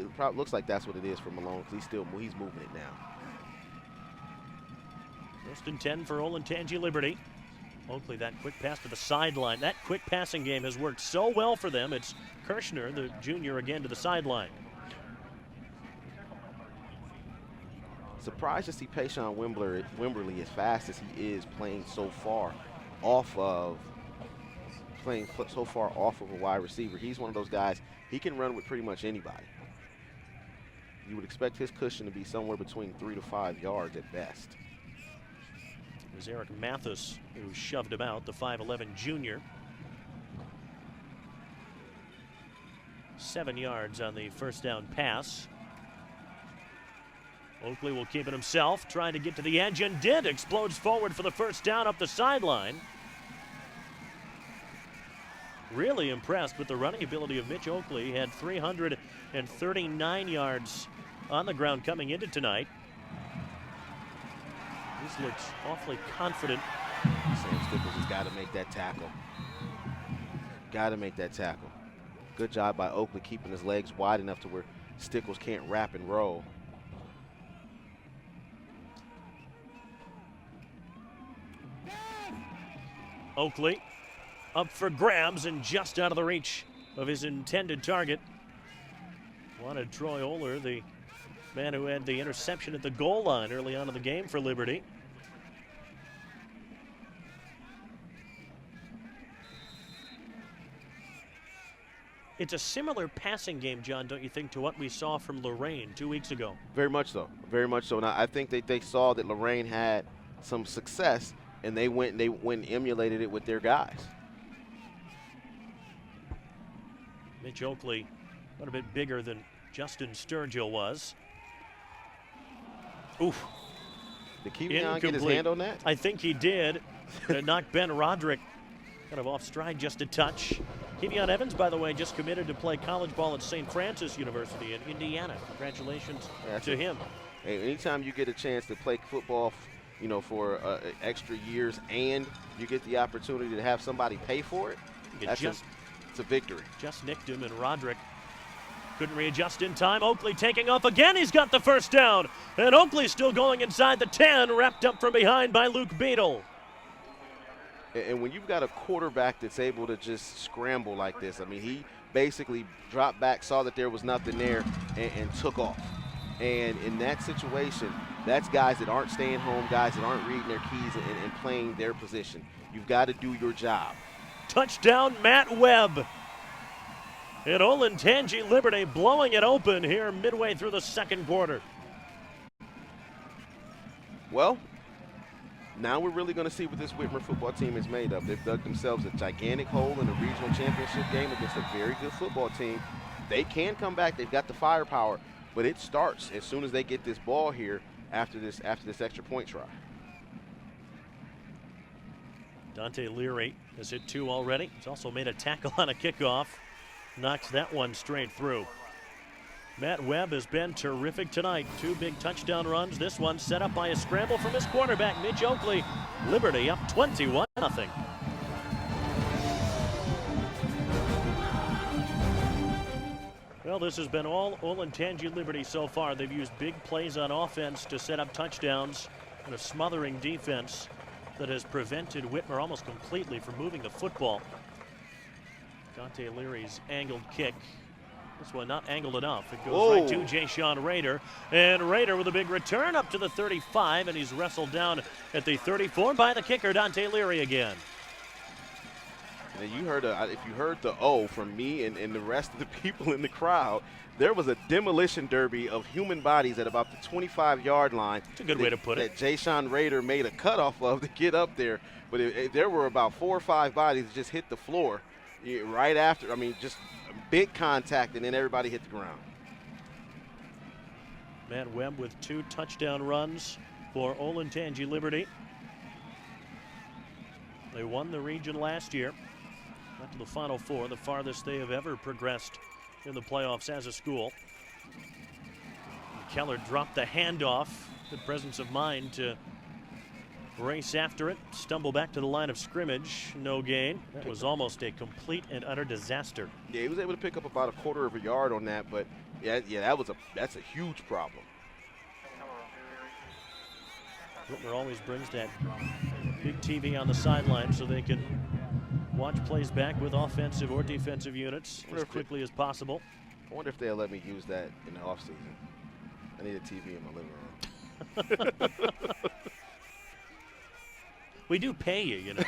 that's what it is for Malone, because he's moving it now. 1st and 10 for Olentangy Liberty. Oakley, that quick pass to the sideline. That quick passing game has worked so well for them. It's Kirchner, the junior, again to the sideline. Surprised to see Payshawn Wimberly as fast as he is playing so far off of a wide receiver. He's one of those guys, he can run with pretty much anybody. You would expect his cushion to be somewhere between 3 to 5 yards at best. It was Eric Mathis who shoved him out, the 5'11 junior. 7 yards on the first down pass. Oakley will keep it himself, trying to get to the edge, and did. Explodes forward for the first down up the sideline. Really impressed with the running ability of Mitch Oakley. He had 339 yards on the ground coming into tonight. This looks awfully confident. Sam Stickles has got to make that tackle. Got to make that tackle. Good job by Oakley keeping his legs wide enough to where Stickles can't wrap and roll. Oakley up for grabs and just out of the reach of his intended target. Wanted Troy Oler, the man who had the interception at the goal line early on in the game for Liberty. It's a similar passing game, John, don't you think, to what we saw from Lorraine 2 weeks ago? Very much so. Very much so. Now, I think they saw that Lorraine had some success, and they went and emulated it with their guys. Mitch Oakley, quite a bit bigger than Justin Sturgill was. Oof. Did Kevion get his hand on that? I think he did. It knocked Ben Roderick kind of off stride just a touch. Kevion Evans, by the way, just committed to play college ball at St. Francis University in Indiana. Congratulations to him. Hey, anytime you get a chance to play football, you know, for extra years, and you get the opportunity to have somebody pay for it, it's a victory. Just nicked him, and Roderick couldn't readjust in time. Oakley taking off again. He's got the first down. And Oakley still going inside the 10, wrapped up from behind by Luke Beadle. And when you've got a quarterback that's able to just scramble like this, I mean, he basically dropped back, saw that there was nothing there, and took off. And in that situation, that's guys that aren't staying home, guys that aren't reading their keys and playing their position. You've got to do your job. Touchdown, Matt Webb. And Olentangy Liberty blowing it open here midway through the second quarter. Well, now we're really going to see what this Whitmer football team is made of. They've dug themselves a gigantic hole in a regional championship game against a very good football team. They can come back. They've got the firepower, but it starts as soon as they get this ball here after this extra point try. Dante Leary has hit 2 already. He's also made a tackle on a kickoff. Knocks that one straight through. Matt Webb has been terrific tonight. 2 big touchdown runs. This one set up by a scramble from his quarterback, Mitch Oakley. Liberty up 21-0. Well, this has been all Olentangy Liberty so far. They've used big plays on offense to set up touchdowns and a smothering defense that has prevented Whitmer almost completely from moving the football. Dante Leary's angled kick. This one not angled enough. It goes right to Jay-Sean Rader. And Rader with a big return up to the 35, and he's wrestled down at the 34 by the kicker, Dante Leary again. And you heard if you heard the O from me and the rest of the people in the crowd, there was a demolition derby of human bodies at about the 25-yard line. It's a good way to put it. That Jay-Sean Rader made a cutoff of to get up there. But there were about 4 or 5 bodies that just hit the floor right after. I mean, just big contact, and then everybody hit the ground. Matt Webb with 2 touchdown runs for Olentangy Liberty. They won the region last year. Got to the Final Four, the farthest they have ever progressed in the playoffs as a school. And Keller dropped the handoff. Good presence of mind to race after it, stumble back to the line of scrimmage, no gain. That was almost a complete and utter disaster. Yeah, he was able to pick up about a 1/4 of a yard on that, but yeah, that's a huge problem. Whitmer always brings that big TV on the sideline so they can watch plays back with offensive or defensive units as quickly as possible. I wonder if they'll let me use that in the offseason. I need a TV in my living room. We do pay you, you know.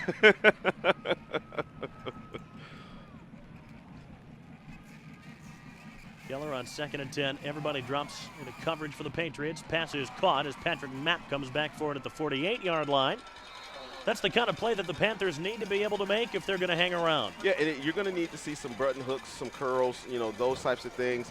Keller on 2nd and 10. Everybody drops into coverage for the Patriots. Pass is caught as Patrick Mapp comes back for it at the 48-yard line. That's the kind of play that the Panthers need to be able to make if they're going to hang around. Yeah, and you're going to need to see some button hooks, some curls, you know, those types of things,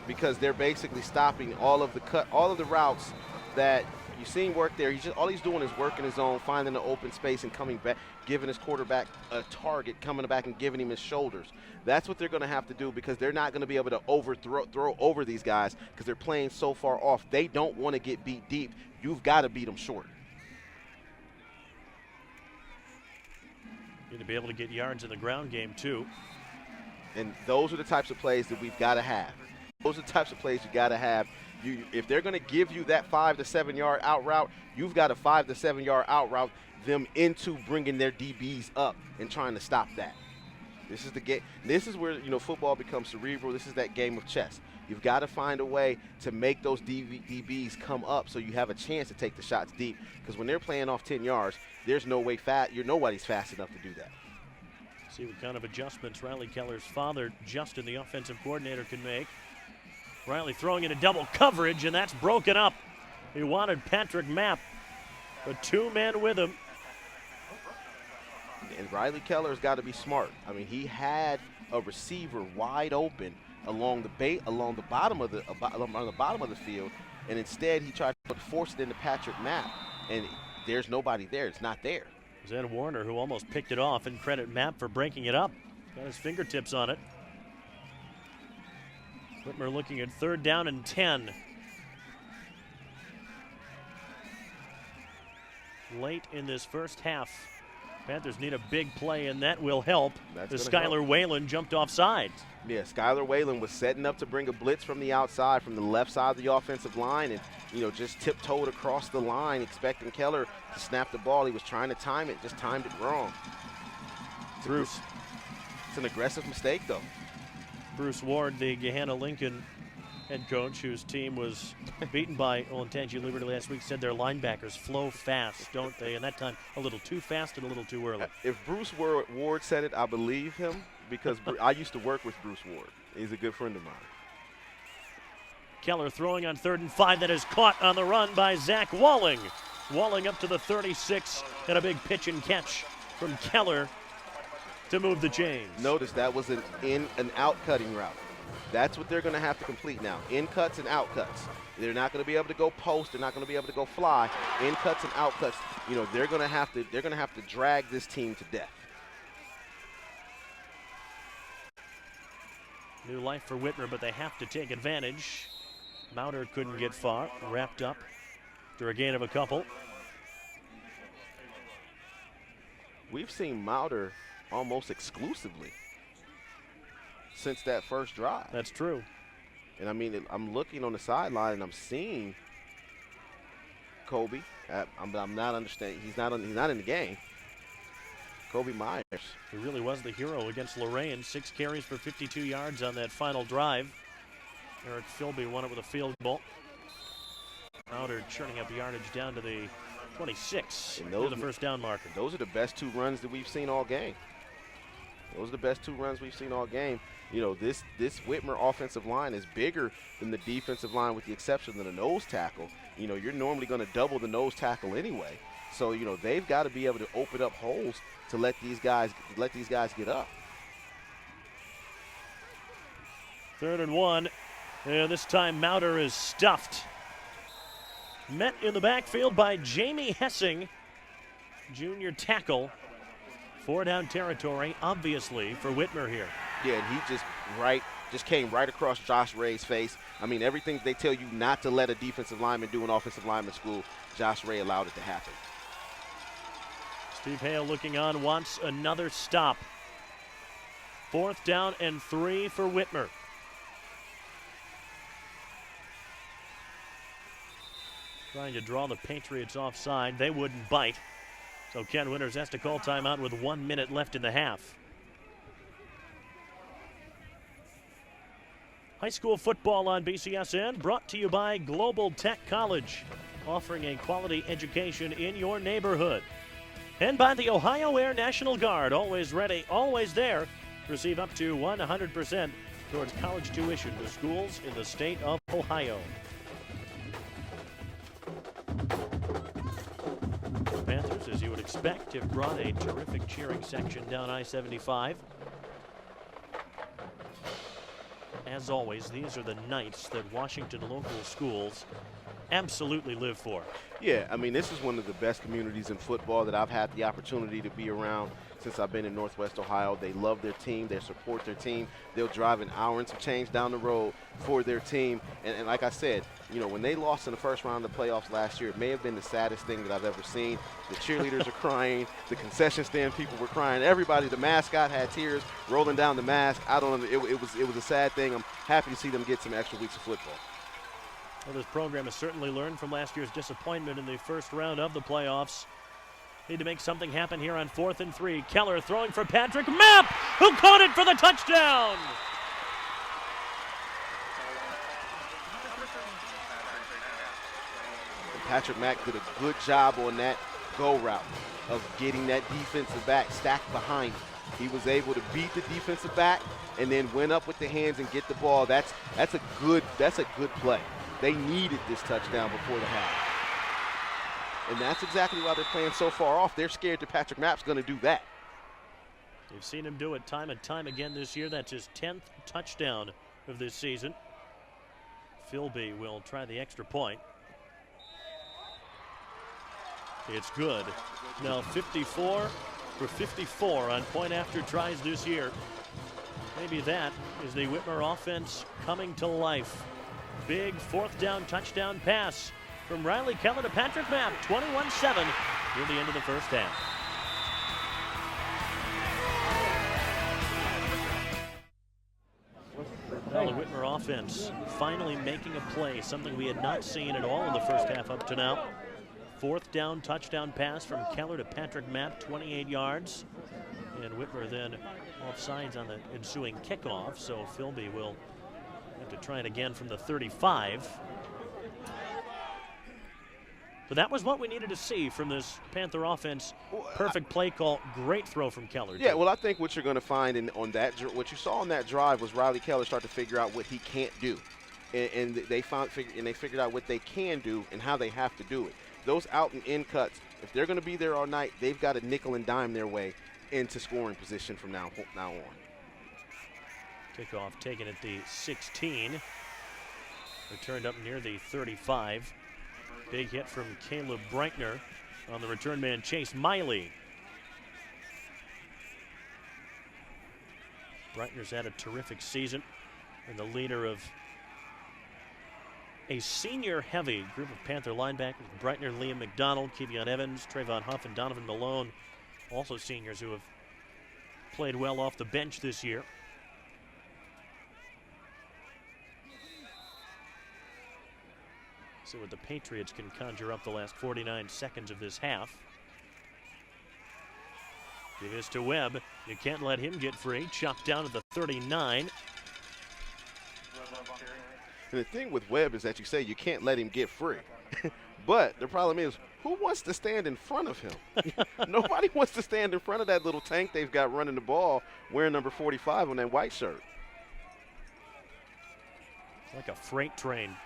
because they're basically stopping all of the routes that You see him work there. All he's doing is working his own, finding the open space and coming back, giving his quarterback a target, coming back and giving him his shoulders. That's what they're going to have to do, because they're not going to be able to throw over these guys because they're playing so far off. They don't want to get beat deep. You've got to beat them short. Need to be able to get yards in the ground game too. And those are the types of plays that we've got to have. Those are the types of plays you got to have. If they're going to give you that 5 to 7 yard out route, you've got a 5 to 7 yard out route them into bringing their DBs up and trying to stop that. This is the game. This is where football becomes cerebral. This is that game of chess. You've got to find a way to make those DBs come up so you have a chance to take the shots deep. Because when they're playing off 10 yards, there's no way nobody's fast enough to do that. See what kind of adjustments Riley Keller's father, Justin, the offensive coordinator, can make. Riley throwing into double coverage, and that's broken up. He wanted Patrick Mapp, but 2 men with him. And Riley Keller's got to be smart. I mean, he had a receiver wide open along the bottom of the field, and instead he tried to force it into Patrick Mapp, and there's nobody there. It's not there. It was Ed Warner who almost picked it off, and credit Mapp for breaking it up. Got his fingertips on it. Whitmer looking at 3rd down and 10. Late in this first half, Panthers need a big play, and that will help. As Skylar Whalen jumped off sides. Yeah, Skylar Whalen was setting up to bring a blitz from the outside, from the left side of the offensive line, and just tiptoed across the line, expecting Keller to snap the ball. He was trying to time it, just timed it wrong. Bruce. It's an aggressive mistake, though. Bruce Ward, the Gahanna-Lincoln head coach, whose team was beaten by Olentangy Liberty last week, said their linebackers flow fast, don't they? And that time, a little too fast and a little too early. If Bruce Ward said it, I believe him, because I used to work with Bruce Ward. He's a good friend of mine. Keller throwing on 3rd and 5. That is caught on the run by Zach Walling. Walling up to the 36, and a big pitch and catch from Keller to move the chains. Notice that was an in and out cutting route. That's what they're going to have to complete now. In cuts and out cuts. They're not going to be able to go post. They're not going to be able to go fly. In cuts and out cuts. They're going to have to drag this team to death. New life for Whitmer, but they have to take advantage. Mauter couldn't get far. Wrapped up after a gain of a couple. We've seen Mauter almost exclusively since that first drive. That's true. And I mean, I'm looking on the sideline and I'm seeing Kobe. I'm not understanding. He's not in the game. Kobe Myers. He really was the hero against Lorraine. 6 carries for 52 yards on that final drive. Eric Philby won it with a field goal. Mauter churning up yardage down to the 26, to the first down marker. Those are the best 2 runs that we've seen all game. Those are the best 2 runs we've seen all game. This Whitmer offensive line is bigger than the defensive line, with the exception of the nose tackle. You're normally going to double the nose tackle anyway. So, they've got to be able to open up holes to let these guys get up. 3rd and 1, and this time Mauter is stuffed. Met in the backfield by Jamie Hessing, junior tackle. 4-down territory, obviously, for Whitmer here. Yeah, and he just came right across Josh Ray's face. I mean, everything they tell you not to let a defensive lineman do in offensive lineman school, Josh Ray allowed it to happen. Steve Hale looking on, wants another stop. 4th down and 3 for Whitmer. Trying to draw the Patriots offside. They wouldn't bite. So Ken Winters has to call timeout with 1 minute left in the half. High school football on BCSN, brought to you by Global Tech College, offering a quality education in your neighborhood. And by the Ohio Air National Guard, always ready, always there. Receive up to 100% towards college tuition to schools in the state of Ohio. Panthers, as you would expect, have brought a terrific cheering section down I-75. as always, these are the nights that Washington local schools absolutely live for. Yeah, I mean, this is one of the best communities in football that I've had the opportunity to be around since I've been in Northwest Ohio. They love their team. They support their team. They'll drive an hour and some change down the road for their team. And like I said, you know, when they lost in the first round of the playoffs last year, it may have been the saddest thing that I've ever seen. The cheerleaders are crying. The concession stand people were crying. Everybody, the mascot had tears rolling down the mask. I don't know. It was a sad thing. I'm happy to see them get some extra weeks of football. Well, this program has certainly learned from last year's disappointment in the first round of the playoffs. Need to make something happen here on 4th and 3. Keller throwing for Patrick Mapp, who caught it for the touchdown. Patrick Mack did a good job on that go route of getting that defensive back stacked behind him. He was able to beat the defensive back and then went up with the hands and get the ball. That's a good play. They needed this touchdown before the half. And that's exactly why they're playing so far off. They're scared that Patrick Mapp's going to do that. You've seen him do it time and time again this year. That's his 10th touchdown of this season. Philby will try the extra point. It's good. Now 54 for 54 on point after tries this year. Maybe that is the Whitmer offense coming to life. Big 4th down touchdown pass from Riley Keller to Patrick Mapp, 21-7 near the end of the first half. Well, the Whitmer offense finally making a play, something we had not seen at all in the first half up to now. 4th down touchdown pass from Keller to Patrick Mapp, 28 yards. And Whitmer then offsides on the ensuing kickoff, so Philby will have to try it again from the 35. But that was what we needed to see from this Panther offense. Perfect play call, great throw from Keller. Yeah, well, I think what you're going to find what you saw on that drive was Riley Keller start to figure out what he can't do, and they figured out what they can do and how they have to do it. Those out and in cuts, if they're going to be there all night, they've got to nickel and dime their way into scoring position from now on. Kickoff taken at the 16. Returned up near the 35. Big hit from Caleb Breitner on the return man Chase Miley. Breitner's had a terrific season and the leader of a senior-heavy group of Panther linebackers. Breitner, Liam McDonald, Kevion Evans, Trayvon Huff, and Donovan Malone. Also seniors who have played well off the bench this year. See what the Patriots can conjure up the last 49 seconds of this half. Give this to Webb. You can't let him get free. Chopped down to the 39. And the thing with Webb is that you say you can't let him get free. But the problem is, who wants to stand in front of him? Nobody wants to stand in front of that little tank they've got running the ball wearing number 45 on that white shirt. It's like a freight train.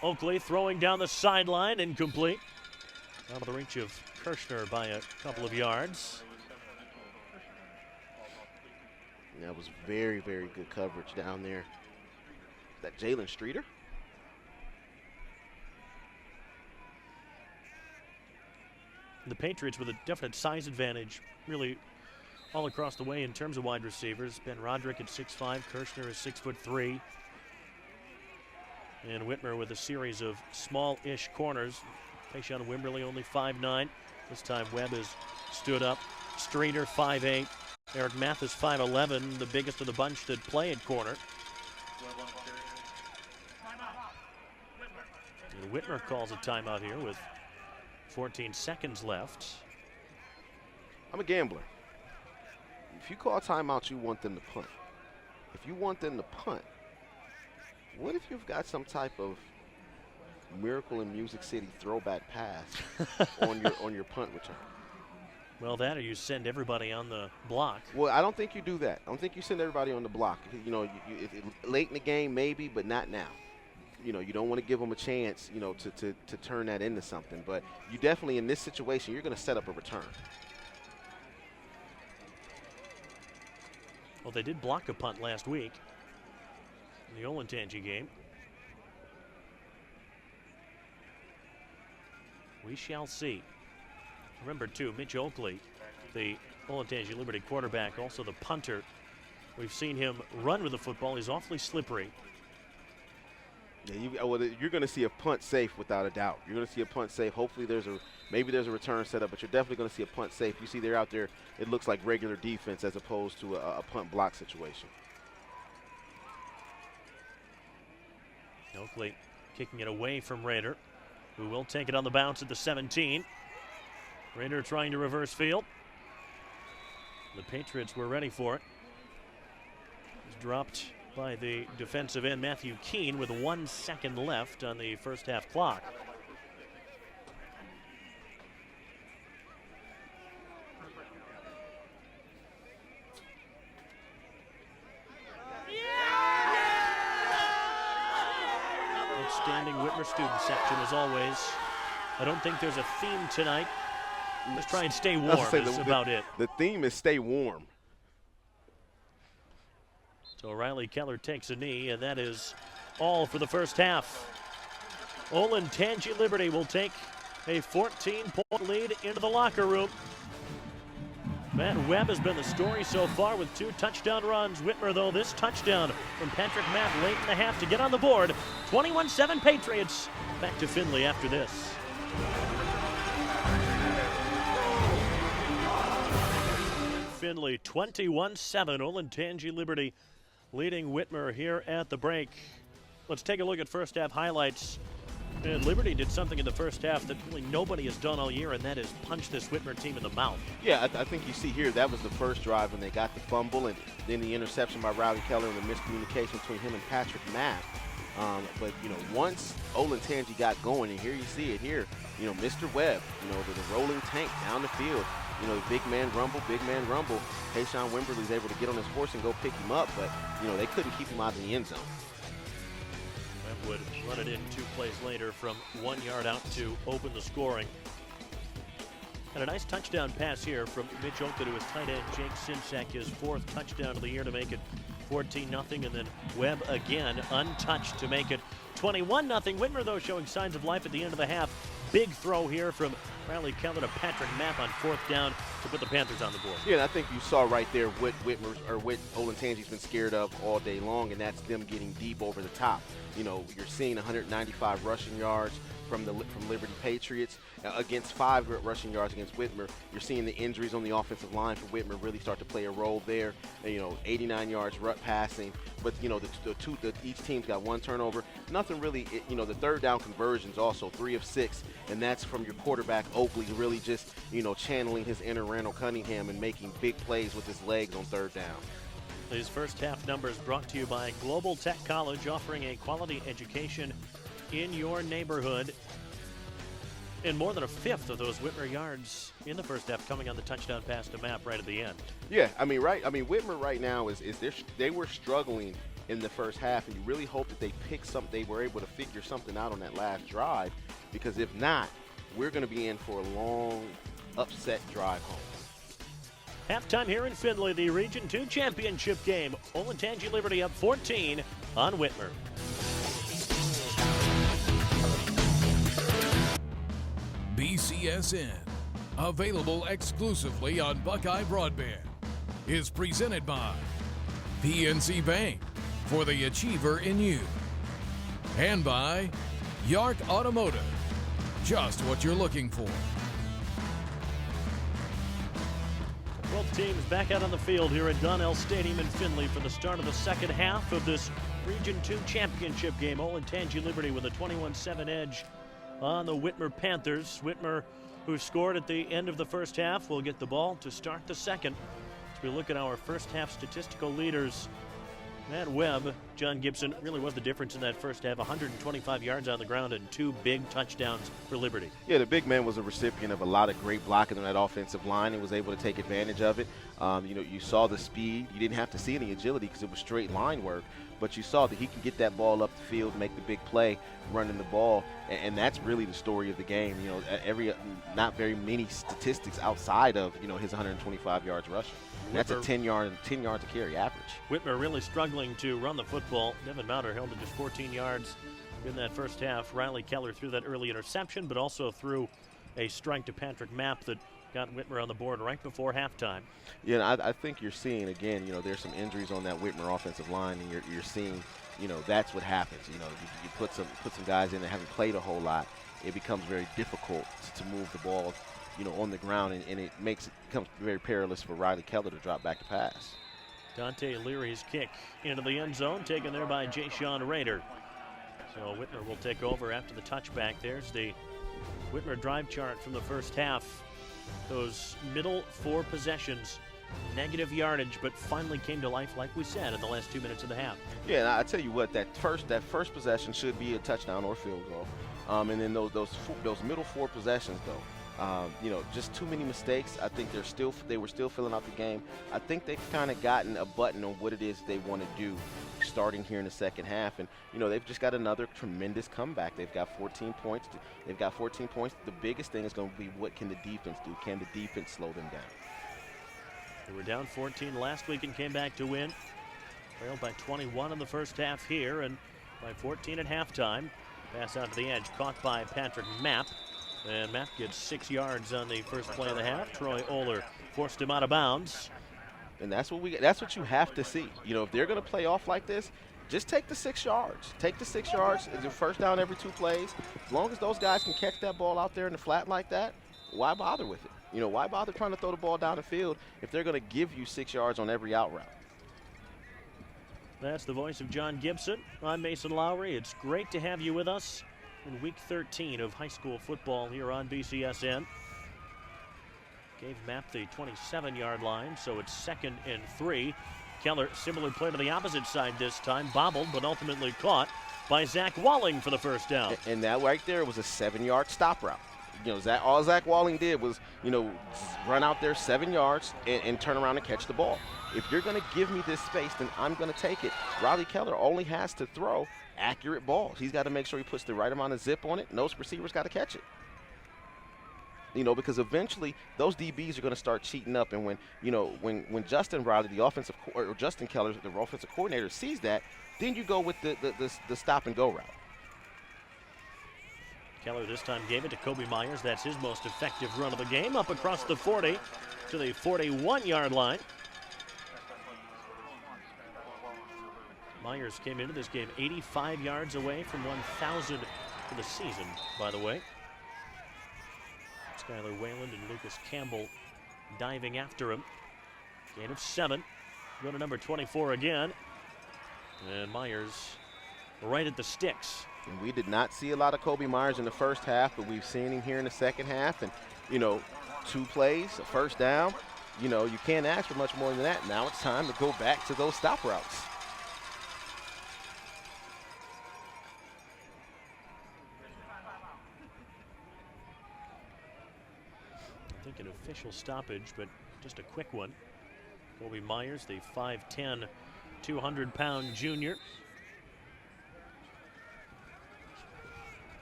Oakley throwing down the sideline, incomplete. Out of the reach of Kirshner by a couple of yards. And that was very, very good coverage down there. That Jalen Streeter? The Patriots with a definite size advantage, really all across the way in terms of wide receivers. Ben Roderick at 6'5", Kirshner is 6'3". And Whitmer with a series of small-ish corners. Tayshaun Wimberly only 5'9". This time Webb has stood up. Streeter 5'8". Eric Mathis 5'11", the biggest of the bunch that play at corner. And Whitmer calls a timeout here with 14 seconds left. I'm a gambler. If you call a timeout, you want them to punt. If you want them to punt, what if you've got some type of Miracle in Music City throwback pass on your punt return? Well, that or you send everybody on the block. Well, I don't think you do that. I don't think you send everybody on the block. You know, late in the game maybe, but not now. You know, you don't want to give them a chance, you know, to turn that into something. But you definitely, in this situation, you're going to set up a return. Well, they did block a punt last week. in the Olentangy game. We shall see. Remember, too, Mitch Oakley, the Olentangy Liberty quarterback, also the punter. We've seen him run with the football. He's awfully slippery. Yeah, you're going to see a punt safe without a doubt. You're going to see a punt safe. Hopefully maybe there's a return set up, but you're definitely going to see a punt safe. You see they're out there, it looks like regular defense as opposed to a punt block situation. Oakley kicking it away from Rader, who will take it on the bounce at the 17. Rader trying to reverse field. The Patriots were ready for it. It's dropped by the defensive end, Matthew Keene, with 1 second left on the first half clock. Outstanding Whitmer student section as always. I don't think there's a theme tonight. Let's try and stay warm. That's about it. The theme is stay warm. So Riley Keller takes a knee, and that is all for the first half. Olentangy Liberty will take a 14-point lead into the locker room. Matt Webb has been the story so far with 2 touchdown runs. Whitmer, though, this touchdown from Patrick Mapp late in the half to get on the board. 21-7 Patriots. Back to Findlay after this. Findlay 21-7. Olentangy Liberty leading Whitmer here at the break. Let's take a look at first half highlights. And Liberty did something in the first half that really nobody has done all year, and that is punch this Whitmer team in the mouth. Yeah, I think you see here that was the first drive when they got the fumble and then the interception by Riley Keller and the miscommunication between him and Patrick Mapp. But, once Olentangy got going, and here you see it here, Mr. Webb, the rolling tank down the field. Big man rumble. Tayshawn Wimberly's able to get on his horse and go pick him up, but, they couldn't keep him out of the end zone. Webb would run it in 2 plays later from 1 yard out to open the scoring. And a nice touchdown pass here from Mitch Oakley to his tight end, Jake Simsack, his 4th touchdown of the year to make it 14-0, and then Webb again untouched to make it 21-0. Whitmer, though, showing signs of life at the end of the half. Big throw here from Riley Keller to Patrick Mapp on 4th down to put the Panthers on the board. Yeah, and I think you saw right there what Olentangy's been scared of all day long, and that's them getting deep over the top. You're seeing 195 rushing yards from Liberty Patriots against 5 rushing yards against Whitmer. You're seeing the injuries on the offensive line for Whitmer really start to play a role there. 89 yards passing, but each team's got 1 turnover. Nothing really. The 3rd down conversions also 3 of 6, and that's from your quarterback Oakley really just channeling his inner Randall Cunningham and making big plays with his legs on 3rd down. These first half numbers brought to you by Global Tech College, offering a quality education in your neighborhood. And more than a 5th of those Whitmer yards in the first half coming on the touchdown pass to Mapp right at the end. Yeah, Whitmer right now they were struggling in the first half, and you really hope that they were able to figure something out on that last drive, because if not, we're going to be in for a long upset drive home. Halftime here in Findlay, the Region 2 championship game. Olentangy Liberty up 14 on Whitmer. BCSN, available exclusively on Buckeye Broadband, is presented by PNC Bank, for the achiever in you, and by Yark Automotive, just what you're looking for. Both teams back out on the field here at Donnell Stadium in Findlay for the start of the second half of this Region 2 championship game. Olentangy Liberty with a 21-7 edge on the Whitmer Panthers. Whitmer, who scored at the end of the first half, will get the ball to start the second. As we look at our first half statistical leaders, Matt Webb, John Gibson, really was the difference in that first half. 125 yards on the ground and 2 big touchdowns for Liberty. Yeah, the big man was a recipient of a lot of great blocking on that offensive line and was able to take advantage of it. You saw the speed. You didn't have to see any agility because it was straight line work, but you saw that he could get that ball up the field, make the big play, running the ball, and that's really the story of the game. Not very many statistics outside of his 125 yards rushing. That's a 10 yards to carry average. Whitmer really struggling to run the football. Devin Mauter held to just 14 yards in that first half. Riley Keller threw that early interception, but also threw a strike to Patrick Mapp that got Whitmer on the board right before halftime. Yeah, I think you're seeing, again, there's some injuries on that Whitmer offensive line, and you're seeing, that's what happens. You put some guys in that haven't played a whole lot. It becomes very difficult to move the ball, on the ground, and it becomes very perilous for Riley Keller to drop back to pass. Dante Leary's kick into the end zone, taken there by Jay-Sean Rader. So Whitmer will take over after the touchback. There's the Whitmer drive chart from the first half. Those middle 4 possessions, negative yardage, but finally came to life, like we said, in the last 2 minutes of the half. Yeah, and I tell you what, that first possession should be a touchdown or field goal. And then those middle 4 possessions, though, just too many mistakes. I think they were still filling out the game. I think they've kind of gotten a button on what it is they want to do starting here in the second half. And, they've just got another tremendous comeback. They've got 14 points. The biggest thing is going to be, what can the defense do? Can the defense slow them down? They were down 14 last week and came back to win. Trailed by 21 in the first half here and by 14 at halftime. Pass out to the edge, caught by Patrick Mapp. And Mapp gets 6 yards on the first play of the half. Troy Oler forced him out of bounds. And that's what you have to see. If they're going to play off like this, just take the 6 yards. Take the 6 yards. It's a first down every 2 plays. As long as those guys can catch that ball out there in the flat like that, why bother with it? Why bother trying to throw the ball down the field if they're going to give you 6 yards on every out route? That's the voice of John Gibson. I'm Mason Lowry. It's great to have you with us in week 13 of high school football here on BCSN. Gave Mapp the 27-yard line, so it's 2nd and 3. Keller, similar play to the opposite side this time, bobbled but ultimately caught by Zach Walling for the first down. And that right there was a 7-yard stop route. All Zach Walling did was, run out there 7 yards and turn around and catch the ball. If you're going to give me this space, then I'm going to take it. Riley Keller only has to throw accurate balls. He's got to make sure he puts the right amount of zip on it, and those receivers got to catch it. Because eventually those DBs are going to start cheating up, and when Justin Riley, or Justin Keller, the offensive coordinator, sees that, then you go with the stop and go route. Keller this time gave it to Kobe Myers. That's his most effective run of the game, up across the 40 to the 41-yard line. Myers came into this game 85 yards away from 1,000 for the season, by the way. Skylar Wayland and Lucas Campbell diving after him. Gain of 7. Go to number 24 again. And Myers right at the sticks. And we did not see a lot of Kobe Myers in the first half, but we've seen him here in the second half. And, 2 plays, a first down. You can't ask for much more than that. Now it's time to go back to those stop routes. I think an official stoppage, but just a quick one. Kobe Myers, the 5'10", 200-pound junior.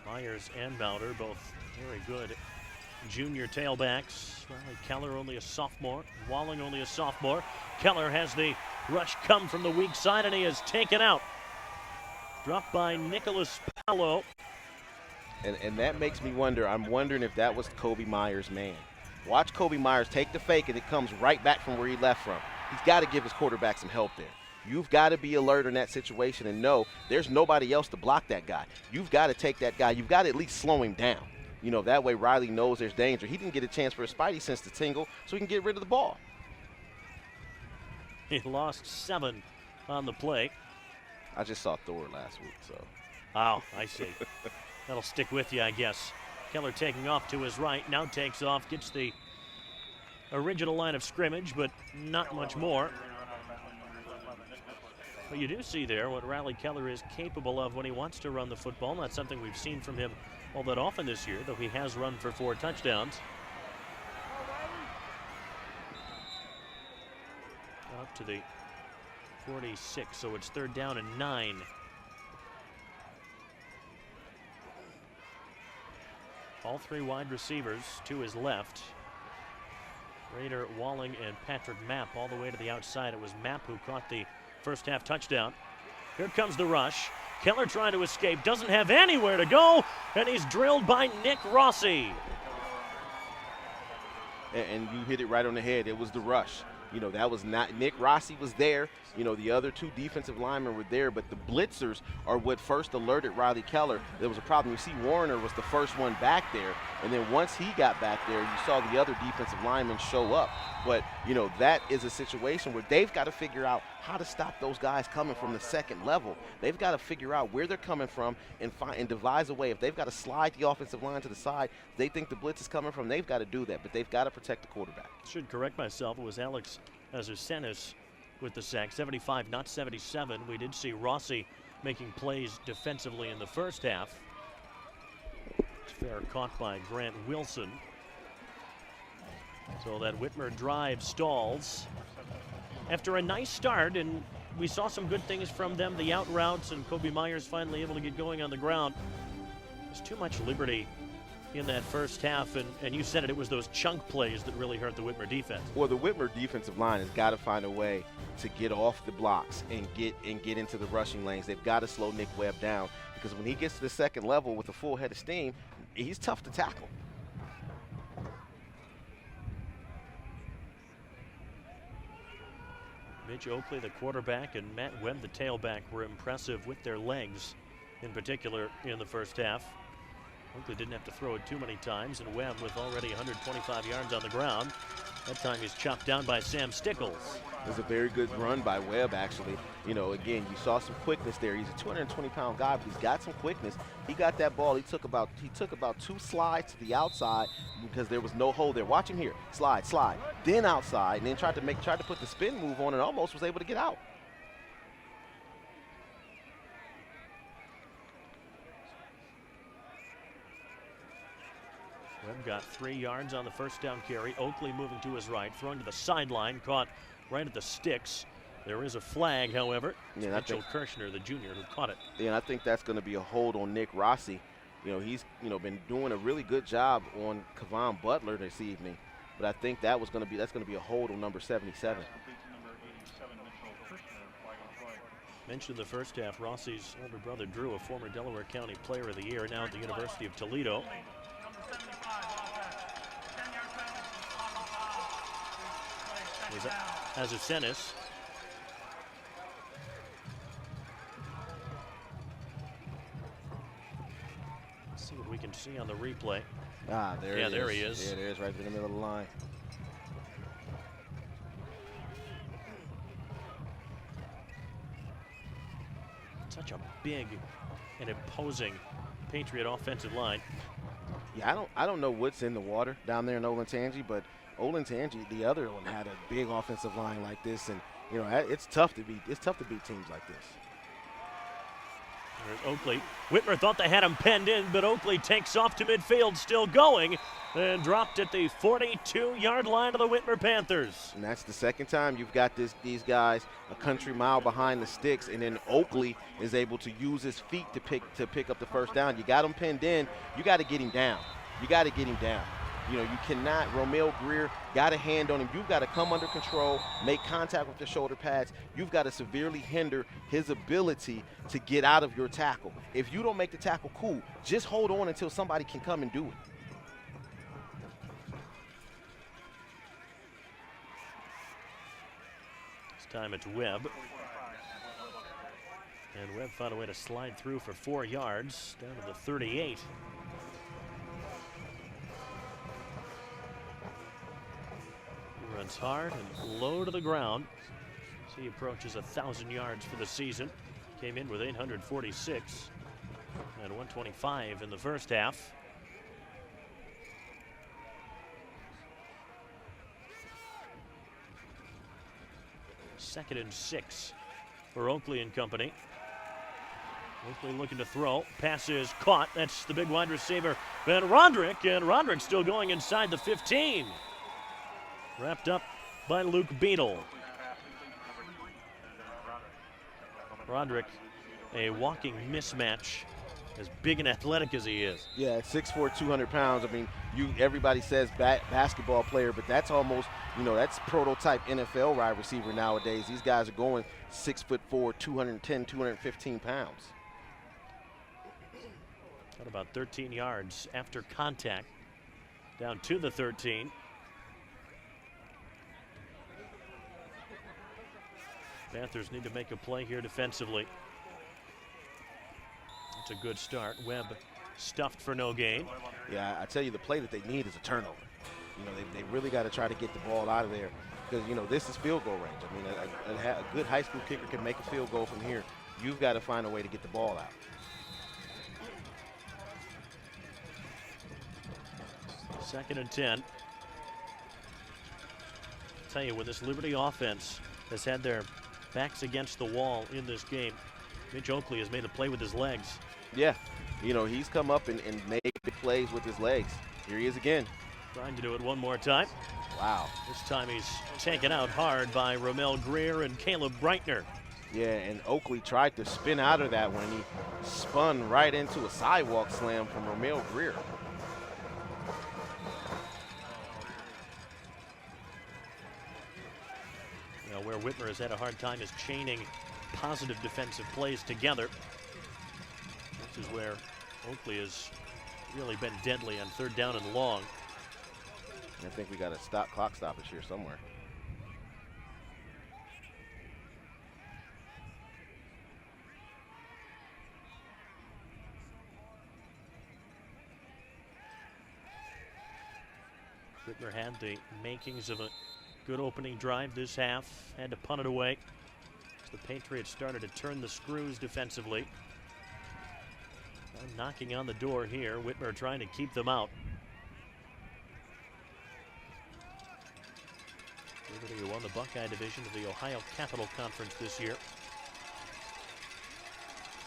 Myers and Mauter, both very good junior tailbacks. Riley Keller only a sophomore. Walling only a sophomore. Keller has the rush come from the weak side, and he is taken out. Dropped by Nicholas Paolo. And that makes me wonder. I'm wondering if that was Kobe Myers' man. Watch Kobe Myers take the fake, and it comes right back from where he left from. He's got to give his quarterback some help there. You've got to be alert in that situation and know there's nobody else to block that guy. You've got to take that guy. You've got to at least slow him down. That way Riley knows there's danger. He didn't get a chance for his spidey sense to tingle so he can get rid of the ball. He lost 7 on the play. I just saw Thor last week, so. Oh, I see. That'll stick with you, I guess. Keller taking off to his right, now takes off, gets the original line of scrimmage, but not much more. But you do see there what Riley Keller is capable of when he wants to run the football. Not something we've seen from him all that often this year, though he has run for 4 touchdowns. Up to the 46, so it's 3rd down and 9. All 3 wide receivers to his left. Raider, Walling, and Patrick Mapp all the way to the outside. It was Mapp who caught the first half touchdown. Here comes the rush. Keller trying to escape, doesn't have anywhere to go, and he's drilled by Nick Rossi. And you hit it right on the head. It was the rush. You know, that was not, Nick Rossi was there. You know, the other two defensive linemen were there, but the blitzers are what first alerted Riley Keller there was a problem. You see Warner was the first one back there, and then once he got back there, you saw the other defensive linemen show up. But, you know, that is a situation where they've got to figure out how to stop those guys coming from the second level. They've got to figure out where they're coming from and devise a way. If they've got to slide the offensive line to the side, they think the blitz is coming from, they've got to do that, but they've got to protect the quarterback. Should correct myself. It was Alex Azucenas with the sack, 75, not 77. We did see Rossi making plays defensively in the first half. It's fair caught by Grant Wilson. So that Whitmer drive stalls. After a nice start, and we saw some good things from them, the out routes, and Kobe Myers finally able to get going on the ground. There's too much liberty in that first half, and you said it was those chunk plays that really hurt the Whitmer defense. Well, the Whitmer defensive line has got to find a way to get off the blocks and get into the rushing lanes. They've got to slow Nick Webb down, because when he gets to the second level with a full head of steam, he's tough to tackle. Mitch Oakley, the quarterback, and Matt Webb, the tailback, were impressive with their legs, in particular in the first half. Oakley didn't have to throw it too many times, and Webb with already 125 yards on the ground. That time he's chopped down by Sam Stickles. It was a very good run by Webb, actually. You know, again, you saw some quickness there. He's a 220-pound guy, but he's got some quickness. He got that ball. He took about 2 slides to the outside because there was no hole there. Watch him here. Slide, then outside, and then tried to put the spin move on and almost was able to get out. Webb got 3 yards on the first down carry. Oakley moving to his right, throwing to the sideline, caught right at the sticks. There is a flag, however. It's Mitchell Kirshner, the junior, who caught it. Yeah, and I think that's going to be a hold on Nick Rossi. You know, he's been doing a really good job on Kevon Butler this evening, but I think that's going to be a hold on number 77. Mentioned in the first half, Rossi's older brother Drew, a former Delaware County Player of the Year, now at the University of Toledo. Azucenas. Let's see what we can see on the replay. Ah, there he is. There he is. Yeah, there he is, right in the middle of the line. Such a big and imposing Patriot offensive line. Yeah, I don't know what's in the water down there in Olentangy, but Olentangy, the other one, had a big offensive line like this, and you know it's tough to beat teams like this. There's Oakley. Whitmer thought they had him penned in, but Oakley takes off to midfield, still going, and dropped at the 42-yard line of the Whitmer Panthers. And that's the second time you've got these guys a country mile behind the sticks, and then Oakley is able to use his feet to pick up the first down. You got him pinned in. You got to get him down. You know, you cannot, Romeo Greer got a hand on him. You've got to come under control, make contact with the shoulder pads. You've got to severely hinder his ability to get out of your tackle. If you don't make the tackle, cool. Just hold on until somebody can come and do it. This time it's Webb. And Webb found a way to slide through for 4 yards, down to the 38. Runs hard and low to the ground. He approaches 1,000 yards for the season. Came in with 846 and 125 in the first half. Second and 6 for Oakley and company. Oakley looking to throw. Pass is caught. That's the big wide receiver, Ben Roderick, and Roderick still going inside the 15. Wrapped up by Luke Beadle. Roderick, a walking mismatch as big and athletic as he is. Yeah, 6'4", 200 pounds. I mean, everybody says basketball player, but that's almost, that's prototype NFL wide receiver nowadays. These guys are going 6'4", 210, 215 pounds. Got about 13 yards after contact, down to the 13. Panthers need to make a play here defensively. That's a good start. Webb stuffed for no gain. Yeah, I tell you, the play that they need is a turnover. They really got to try to get the ball out of there because, this is field goal range. I mean, a good high school kicker can make a field goal from here. You've got to find a way to get the ball out. Second and 10. Tell you, when this Liberty offense has had their backs against the wall in this game, Mitch Oakley has made a play with his legs. Yeah, he's come up and made big plays with his legs. Here he is again. Trying to do it one more time. Wow. This time he's taken out hard by Romel Greer and Caleb Breitner. Yeah, and Oakley tried to spin out of that when he spun right into a sidewalk slam from Romel Greer. Where Whitmer has had a hard time is chaining positive defensive plays together. This is where Oakley has really been deadly on third down and long. I think we got a clock stoppage here somewhere. Whitmer had the makings of a good opening drive this half. Had to punt it away. The Patriots started to turn the screws defensively. Knocking on the door here. Whitmer trying to keep them out. Liberty, who won the Buckeye division of the Ohio Capital Conference this year.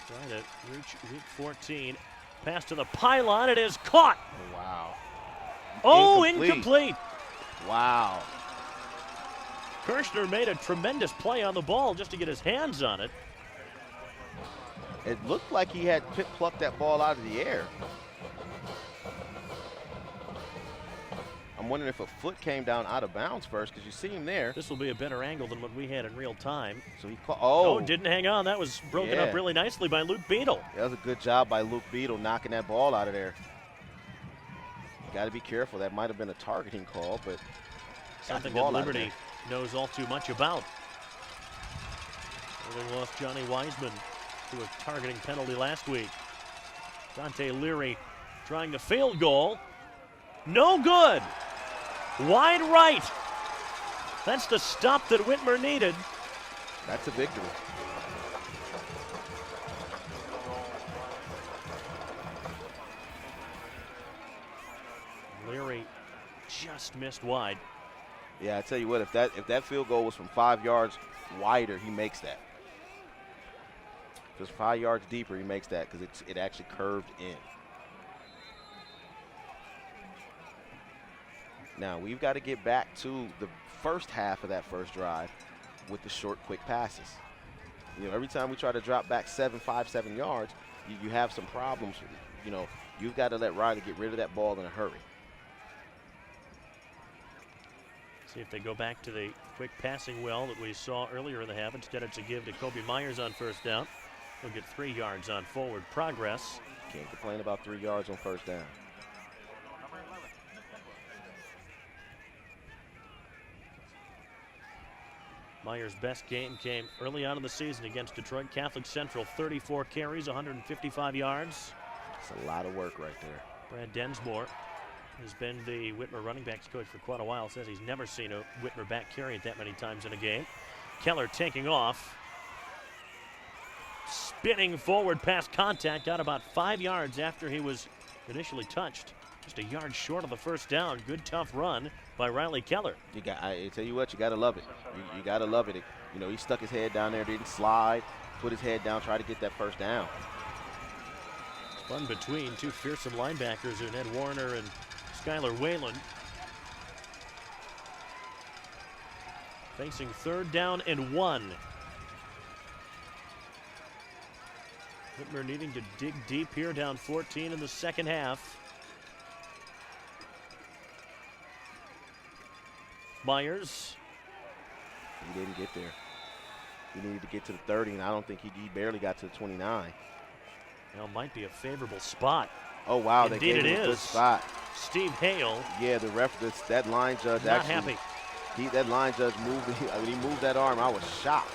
Trying to reach week 14. Pass to the pylon. It is caught. Oh, wow. Oh, incomplete. Wow. Kirshner made a tremendous play on the ball just to get his hands on it. It looked like he had plucked that ball out of the air. I'm wondering if a foot came down out of bounds first, because you see him there. This will be a better angle than what we had in real time. So he caught. Oh, didn't hang on. That was broken up really nicely by Luke Beadle. That was a good job by Luke Beadle knocking that ball out of there. Got to be careful. That might have been a targeting call, but something that Liberty knows all too much about. They lost Johnny Wiseman to a targeting penalty last week. Dante Leary trying the field goal. No good. Wide right. That's the stop that Whitmer needed. That's a victory. Leary just missed wide. Yeah, I tell you what, if that field goal was from 5 yards wider, he makes that. If it's 5 yards deeper, he makes that because it actually curved in. Now, we've got to get back to the first half of that first drive with the short, quick passes. Every time we try to drop back 7 yards, you have some problems. You've got to let Riley get rid of that ball in a hurry. See if they go back to the quick passing well that we saw earlier in the half. Instead, it's a give to Kobe Myers on first down. He'll get 3 yards on forward progress. Can't complain about 3 yards on first down. Myers' best game came early on in the season against Detroit Catholic Central. 34 carries, 155 yards. That's a lot of work right there. Brad Densmore has been the Whitmer running backs coach for quite a while. Says he's never seen a Whitmer back carry it that many times in a game. Keller taking off. Spinning forward past contact. Got about 5 yards after he was initially touched. Just a yard short of the first down. Good, tough run by Riley Keller. I tell you what, you got to love it. You got to love it. He stuck his head down there, didn't slide, put his head down, try to get that first down. Fun between two fearsome linebackers in Ed Warner and Skylar Whalen. Facing 3rd down and 1. Whitmer needing to dig deep here, down 14 in the second half. Myers. He didn't get there. He needed to get to the 30, and I don't think he barely got to the 29. Now might be a favorable spot. Oh, wow. Indeed they gave it him a good is. spot. Steve Hale. Yeah, the ref, that line judge Not actually. happy. That line judge moved. When he moved that arm, I was shocked.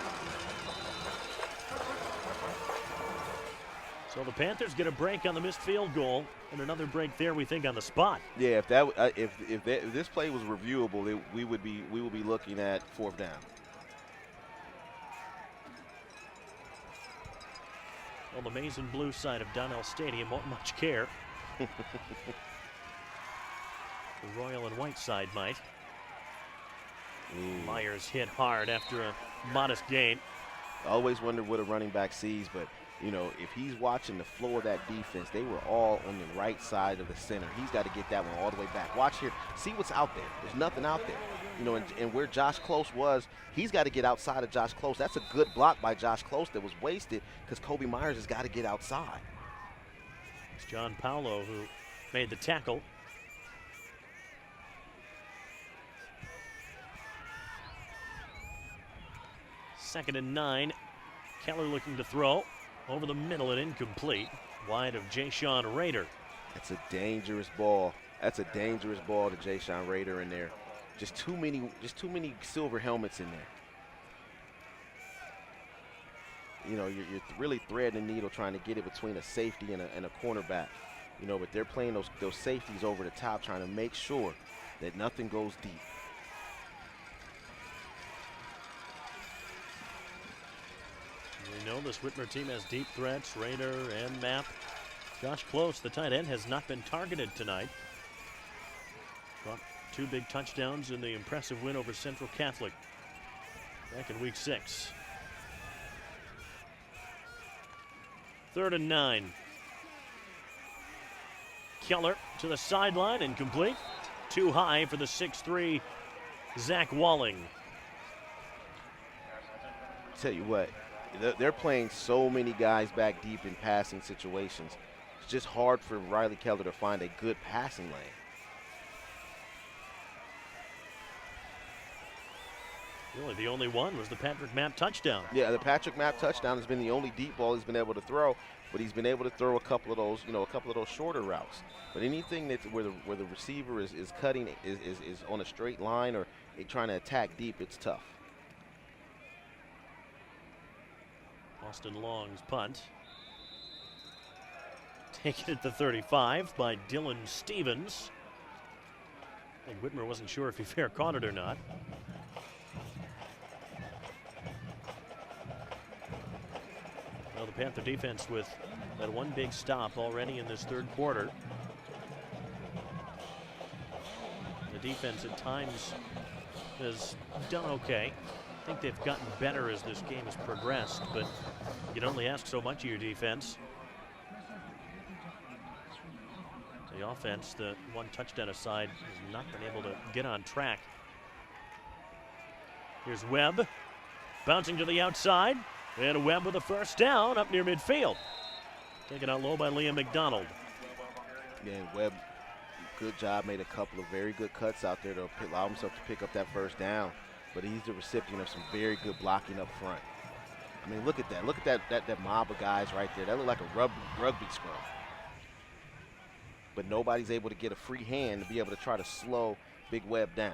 So the Panthers get a break on the missed field goal, and another break there, we think, on the spot. Yeah, if this play was reviewable, we would be looking at 4th down. Well, the maize and blue side of Donnell Stadium won't much care. The royal and white side might. Myers hit hard after a modest gain. I always wonder what a running back sees, but you know, if he's watching the flow of that defense, they were all on the right side of the center. He's got to get that one all the way back. Watch here. See what's out there. There's nothing out there. You know, and where Josh Close was, he's got to get outside of Josh Close. That's a good block by Josh Close that was wasted because Kobe Myers has got to get outside. It's John Paulo who made the tackle. Second and 9. Keller looking to throw. Over the middle and incomplete. Wide of Jayshon Rader. That's a dangerous ball. That's a dangerous ball to Jayshon Rader in there. Just too many silver helmets in there. You know, you're really threading the needle trying to get it between a safety and a cornerback. You know, but they're playing those safeties over the top, trying to make sure that nothing goes deep. We know this Whitmer team has deep threats, Rader and Mapp. Josh Close, the tight end, has not been targeted tonight. Brought 2 big touchdowns in the impressive win over Central Catholic back in week 6. 3rd and 9. Keller to the sideline, incomplete. Too high for the 6'3", Zach Walling. Tell you what, they're playing so many guys back deep in passing situations. It's just hard for Riley Keller to find a good passing lane. Really, the only one was the Patrick Mapp touchdown. Yeah, the Patrick Mapp touchdown has been the only deep ball he's been able to throw, but he's been able to throw a couple of those, shorter routes. But anything that's where the receiver is cutting, is on a straight line or trying to attack deep, it's tough. Austin Long's punt. Taken at the 35 by Dylan Stevens. I think Whitmer wasn't sure if he fair caught it or not. Well, the Panther defense with that one big stop already in this 3rd quarter. The defense at times has done okay. I think they've gotten better as this game has progressed, but you can only ask so much of your defense. The offense, the one touchdown aside, has not been able to get on track. Here's Webb, bouncing to the outside, and Webb with a 1st down up near midfield. Taken out low by Liam McDonald. Yeah, Webb, good job, made a couple of very good cuts out there to allow himself to pick up that 1st down. But he's the recipient of some very good blocking up front. I mean, look at that. Look at that mob of guys right there. That look like a rugby scrum. But nobody's able to get a free hand to be able to try to slow Big Webb down.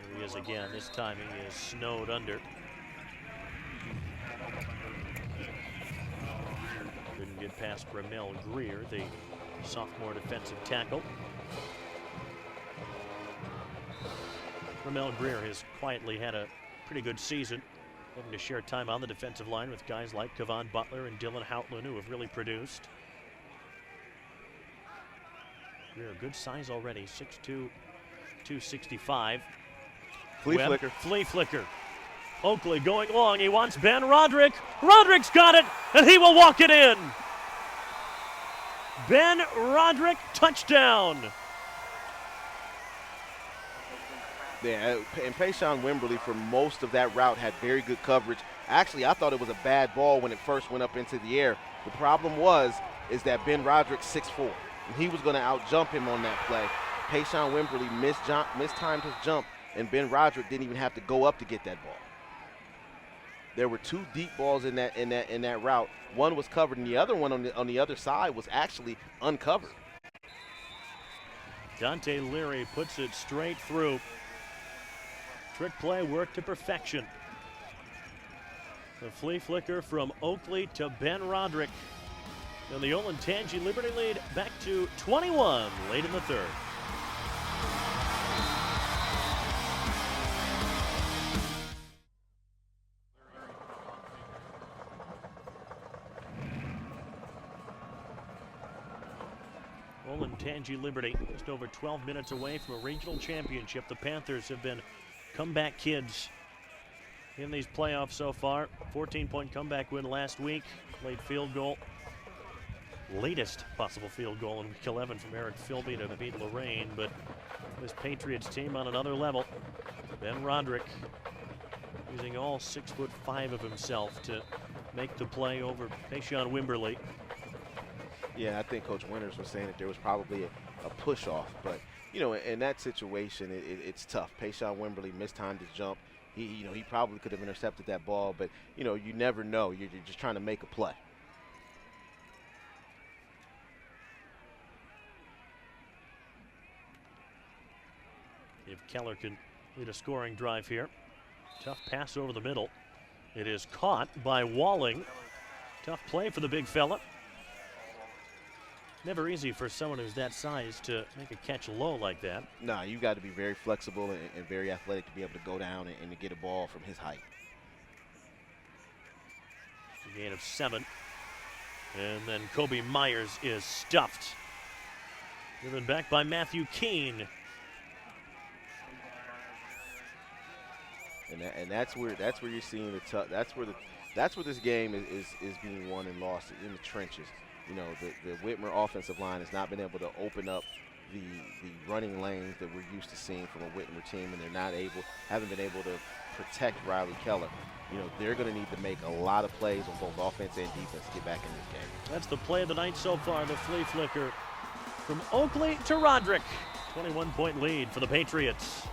Here he is again. This time he is snowed under. Couldn't get past Ramel Greer, the sophomore defensive tackle. Ramel Greer has quietly had a pretty good season, having to share time on the defensive line with guys like Kevon Butler and Dylan Houtland, who have really produced. Greer, good size already, 6'2", 265. Flea Webb, flicker. flea flicker. Oakley going long. He wants Ben Roderick. Roderick's got it, and he will walk it in. Ben Roderick, touchdown. Yeah, and Payshawn Wimberly for most of that route had very good coverage. Actually, I thought it was a bad ball when it first went up into the air. The problem is that Ben Roderick's 6'4", and he was going to out-jump him on that play. Payshawn Wimberly mistimed his jump, and Ben Roderick didn't even have to go up to get that ball. There were two deep balls in that route. One was covered, and the other one on the other side was actually uncovered. Dante Leary puts it straight through. Trick play worked to perfection. The flea flicker from Oakley to Ben Roderick. And the Olentangy Liberty lead back to 21 late in the third. Olentangy Liberty just over 12 minutes away from a regional championship. The Panthers have been comeback kids in these playoffs so far. 14-point comeback win last week. Late field goal. Latest possible field goal in week 11 from Eric Philby to beat Lorraine. But this Patriots team on another level. Ben Roderick using all 6'5" of himself to make the play over Payshawn Wimberly. Yeah, I think Coach Winters was saying that there was probably a push-off. But, you know, in that situation, it's tough. Payshawn Wimberly mistimed his jump. He probably could have intercepted that ball. But, you know, you never know. You're just trying to make a play. If Keller can lead a scoring drive here. Tough pass over the middle. It is caught by Walling. Tough play for the big fella. Never easy for someone who's that size to make a catch low like that. Nah, you got to be very flexible and very athletic to be able to go down and to get a ball from his height. A gain of 7. And then Kobe Myers is stuffed. Driven back by Matthew Keene. And that's where you're seeing the tough. That's where this game is being won and lost in the trenches. You know, the Whitmer offensive line has not been able to open up the running lanes that we're used to seeing from a Whitmer team, and haven't been able to protect Riley Keller. You know, they're going to need to make a lot of plays on both offense and defense to get back in this game. That's the play of the night so far, the flea flicker from Oakley to Roderick. 21-point lead for the Patriots.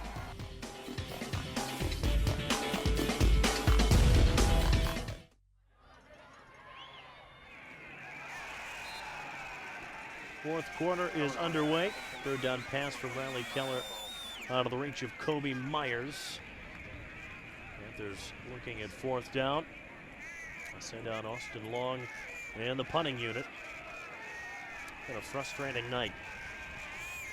Fourth quarter is underway. Third down pass from Riley Keller out of the reach of Kobe Myers. Panthers looking at fourth down. They send out Austin Long and the punting unit. Been a frustrating night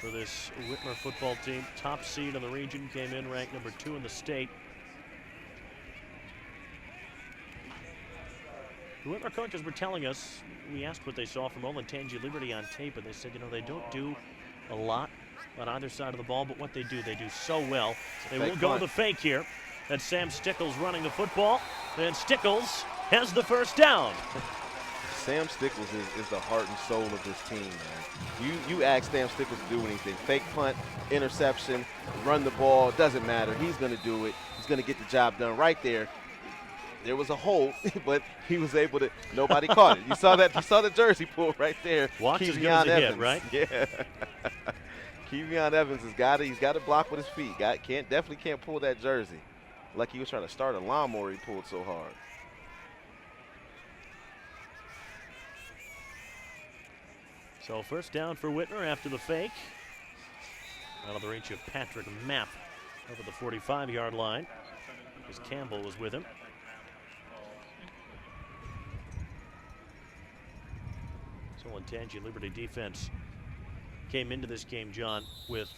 for this Whitmer football team. Top seed in the region, came in ranked number 2 in the state. The Whitmer coaches were telling us, we asked what they saw from Olentangy Liberty on tape, and they said, you know, they don't do a lot on either side of the ball, but what they do so well. They will go with the fake here. That's Sam Stickles running the football, and Stickles has the first down. Sam Stickles is the heart and soul of this team, man. You ask Sam Stickles to do anything. Fake punt, interception, run the ball, doesn't matter. He's going to do it. He's going to get the job done right there. There was a hole, but he was able to. Nobody caught it. You saw that. You saw the jersey pull right there. Watch as good as a hit, right? Yeah. Kevion Evans has got it. He's got to block with his feet. Definitely can't pull that jersey. Like he was trying to start a lawnmower. He pulled so hard. So first down for Whitmer after the fake. Out of the reach of Patrick Mapp over the 45-yard line, as Campbell was with him. Olentangy Liberty defense came into this game, John, with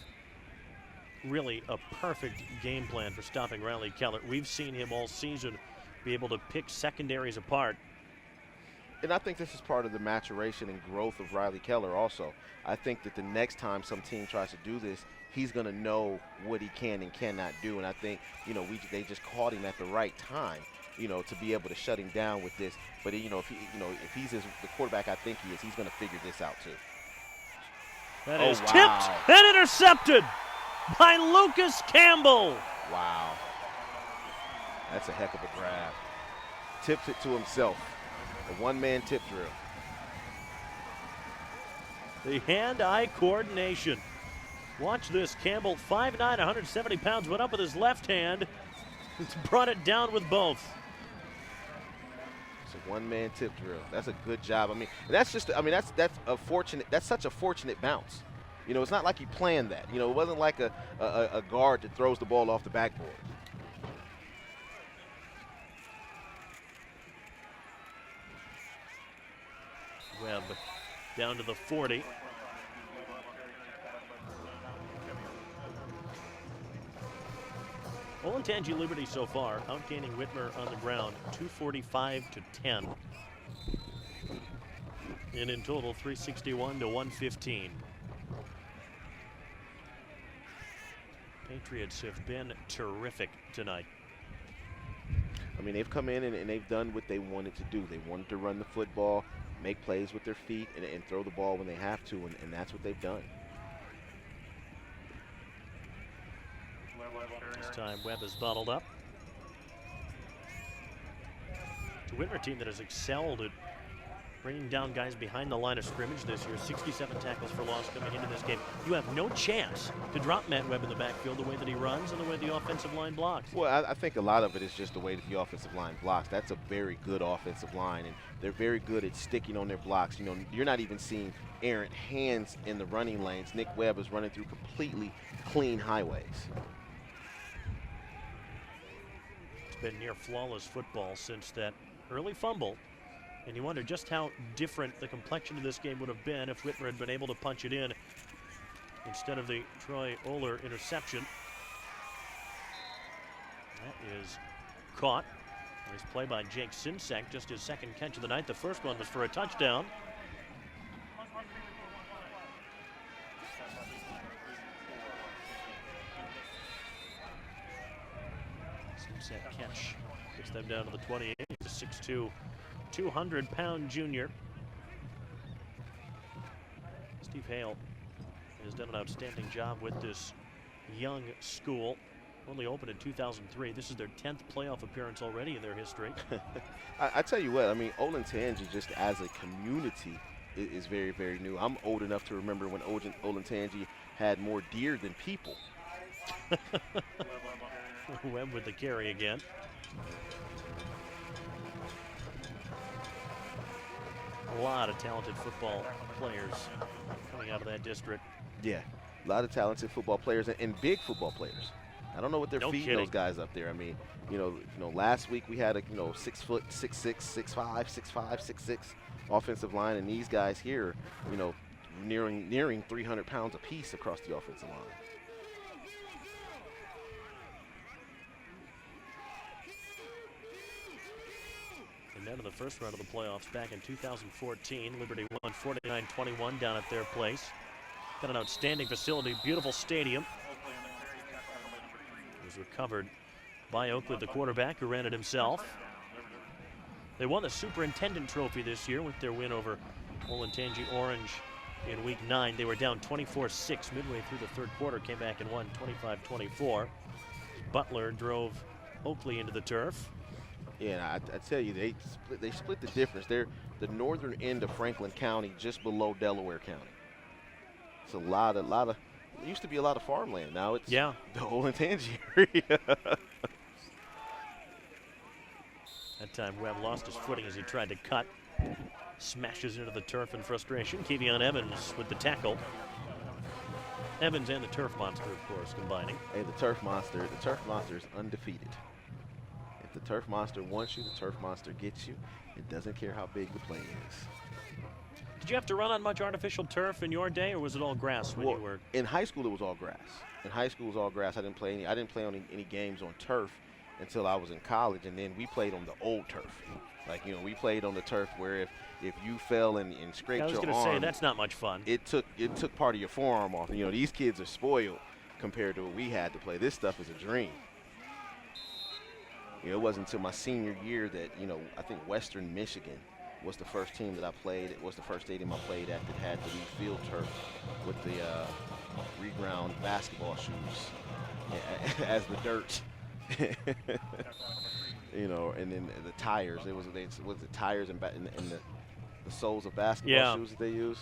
really a perfect game plan for stopping Riley Keller. We've seen him all season be able to pick secondaries apart. And I think this is part of the maturation and growth of Riley Keller also. I think that the next time some team tries to do this, he's going to know what he can and cannot do. And I think, you know, they just caught him at the right time, you know, to be able to shut him down with this. But, you know, if he's the quarterback I think he is, he's going to figure this out too. That is tipped and intercepted by Lucas Campbell. Wow. That's a heck of a grab. Tips it to himself. A one-man tip drill. The hand-eye coordination. Watch this. Campbell, 5'9", 170 pounds, went up with his left hand. It's brought it down with both. It's a one-man tip drill. That's a good job. I mean, that's just. I mean, that's a fortunate. That's such a fortunate bounce. You know, it's not like he planned that. You know, it wasn't like a guard that throws the ball off the backboard. Webb down to the 40. Olentangy Liberty so far, outgaining Whitmer on the ground, 245 to 10. And in total, 361 to 115. Patriots have been terrific tonight. I mean, they've come in and they've done what they wanted to do. They wanted to run the football, make plays with their feet, and throw the ball when they have to, and that's what they've done. This time Webb is bottled up. It's a Whitmer team that has excelled at bringing down guys behind the line of scrimmage this year. 67 tackles for loss coming into this game. You have no chance to drop Matt Webb in the backfield the way that he runs and the way the offensive line blocks. Well, I think a lot of it is just the way that the offensive line blocks. That's a very good offensive line, and they're very good at sticking on their blocks. You know, you're not even seeing errant hands in the running lanes. Nick Webb is running through completely clean highways. It's been near flawless football since that early fumble. And you wonder just how different the complexion of this game would have been if Whitmer had been able to punch it in instead of the Troy Oler interception. That is caught. Nice play by Jake Sinsek, just his second catch of the night. The first one was for a touchdown. Sinsek catch gets them down to the 28, 6'2". 200-pound junior. Steve Hale has done an outstanding job with this young school. Only opened in 2003. This is their 10th playoff appearance already in their history. I tell you what, I mean, Olentangy just as a community is very, very new. I'm old enough to remember when Olentangy had more deer than people. Webb with the carry again. A lot of talented football players coming out of that district. Yeah, a lot of talented football players and big football players. I don't know what they're feeding those guys up there. I mean, you know, last week we had a 6 foot, 6'6", 6'5", 6'5", 6'6" offensive line, and these guys here, you know, nearing 300 pounds apiece across the offensive line. And then in the first round of the playoffs back in 2014, Liberty won 49-21 down at their place. Got an outstanding facility, beautiful stadium. It was recovered by Oakley, the quarterback, who ran it himself. They won the Superintendent Trophy this year with their win over Olentangy Orange in Week 9. They were down 24-6 midway through the third quarter, came back and won 25-24. Butler drove Oakley into the turf. Yeah, I tell you, they split the difference. They're the northern end of Franklin County, just below Delaware County. It's a lot of. It used to be a lot of farmland. Now it's the Olentangy area. That time Webb lost his footing as he tried to cut. Smashes into the turf in frustration. Kevion Evans with the tackle. Evans and the Turf Monster, of course, combining. Hey, the Turf Monster is undefeated. If the Turf Monster wants you, the Turf Monster gets you. It doesn't care how big the play is. Did you have to run on much artificial turf in your day, or was it all grass when you were? In high school, it was all grass. In high school, it was all grass. I didn't play on any games on turf until I was in college, and then we played on the old turf. Like, you know, we played on the turf where if you fell and scraped your arm. I was going to say, that's not much fun. It took part of your forearm off. You know, these kids are spoiled compared to what we had to play. This stuff is a dream. You know, it wasn't until my senior year that, you know, I think Western Michigan was the first team that I played. It was the first stadium I played at that had the new field turf with the reground basketball shoes as the dirt. You know, and then the tires. Was the tires and the soles of basketball shoes that they use.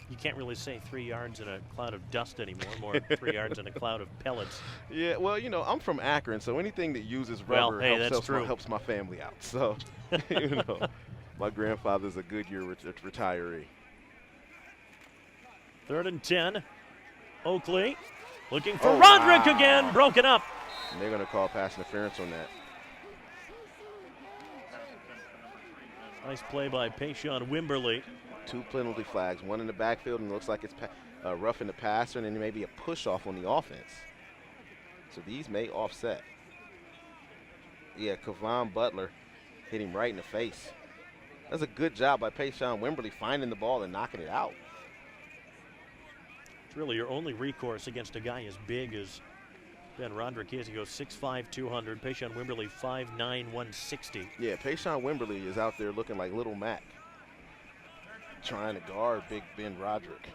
You can't really say 3 yards in a cloud of dust anymore. More 3 yards in a cloud of pellets. Yeah, well, you know, I'm from Akron, so anything that uses rubber helps my family out. So, you know, my grandfather's a Goodyear retiree. 3rd and 10. Oakley looking for Roderick again. Broken up. And they're going to call pass interference on that. Nice play by Payshawn Wimberly. 2 penalty flags, one in the backfield, and it looks like it's roughing the passer, and then maybe a push-off on the offense. So these may offset. Yeah, Kavon Butler hit him right in the face. That's a good job by Payshawn Wimberly finding the ball and knocking it out. It's really your only recourse against a guy as big as Ben Roderick is. He goes 6'5", 200. Payshawn Wimberly 5'9", 160. Yeah, Payshawn Wimberly is out there looking like Little Mac, trying to guard Big Ben Roderick.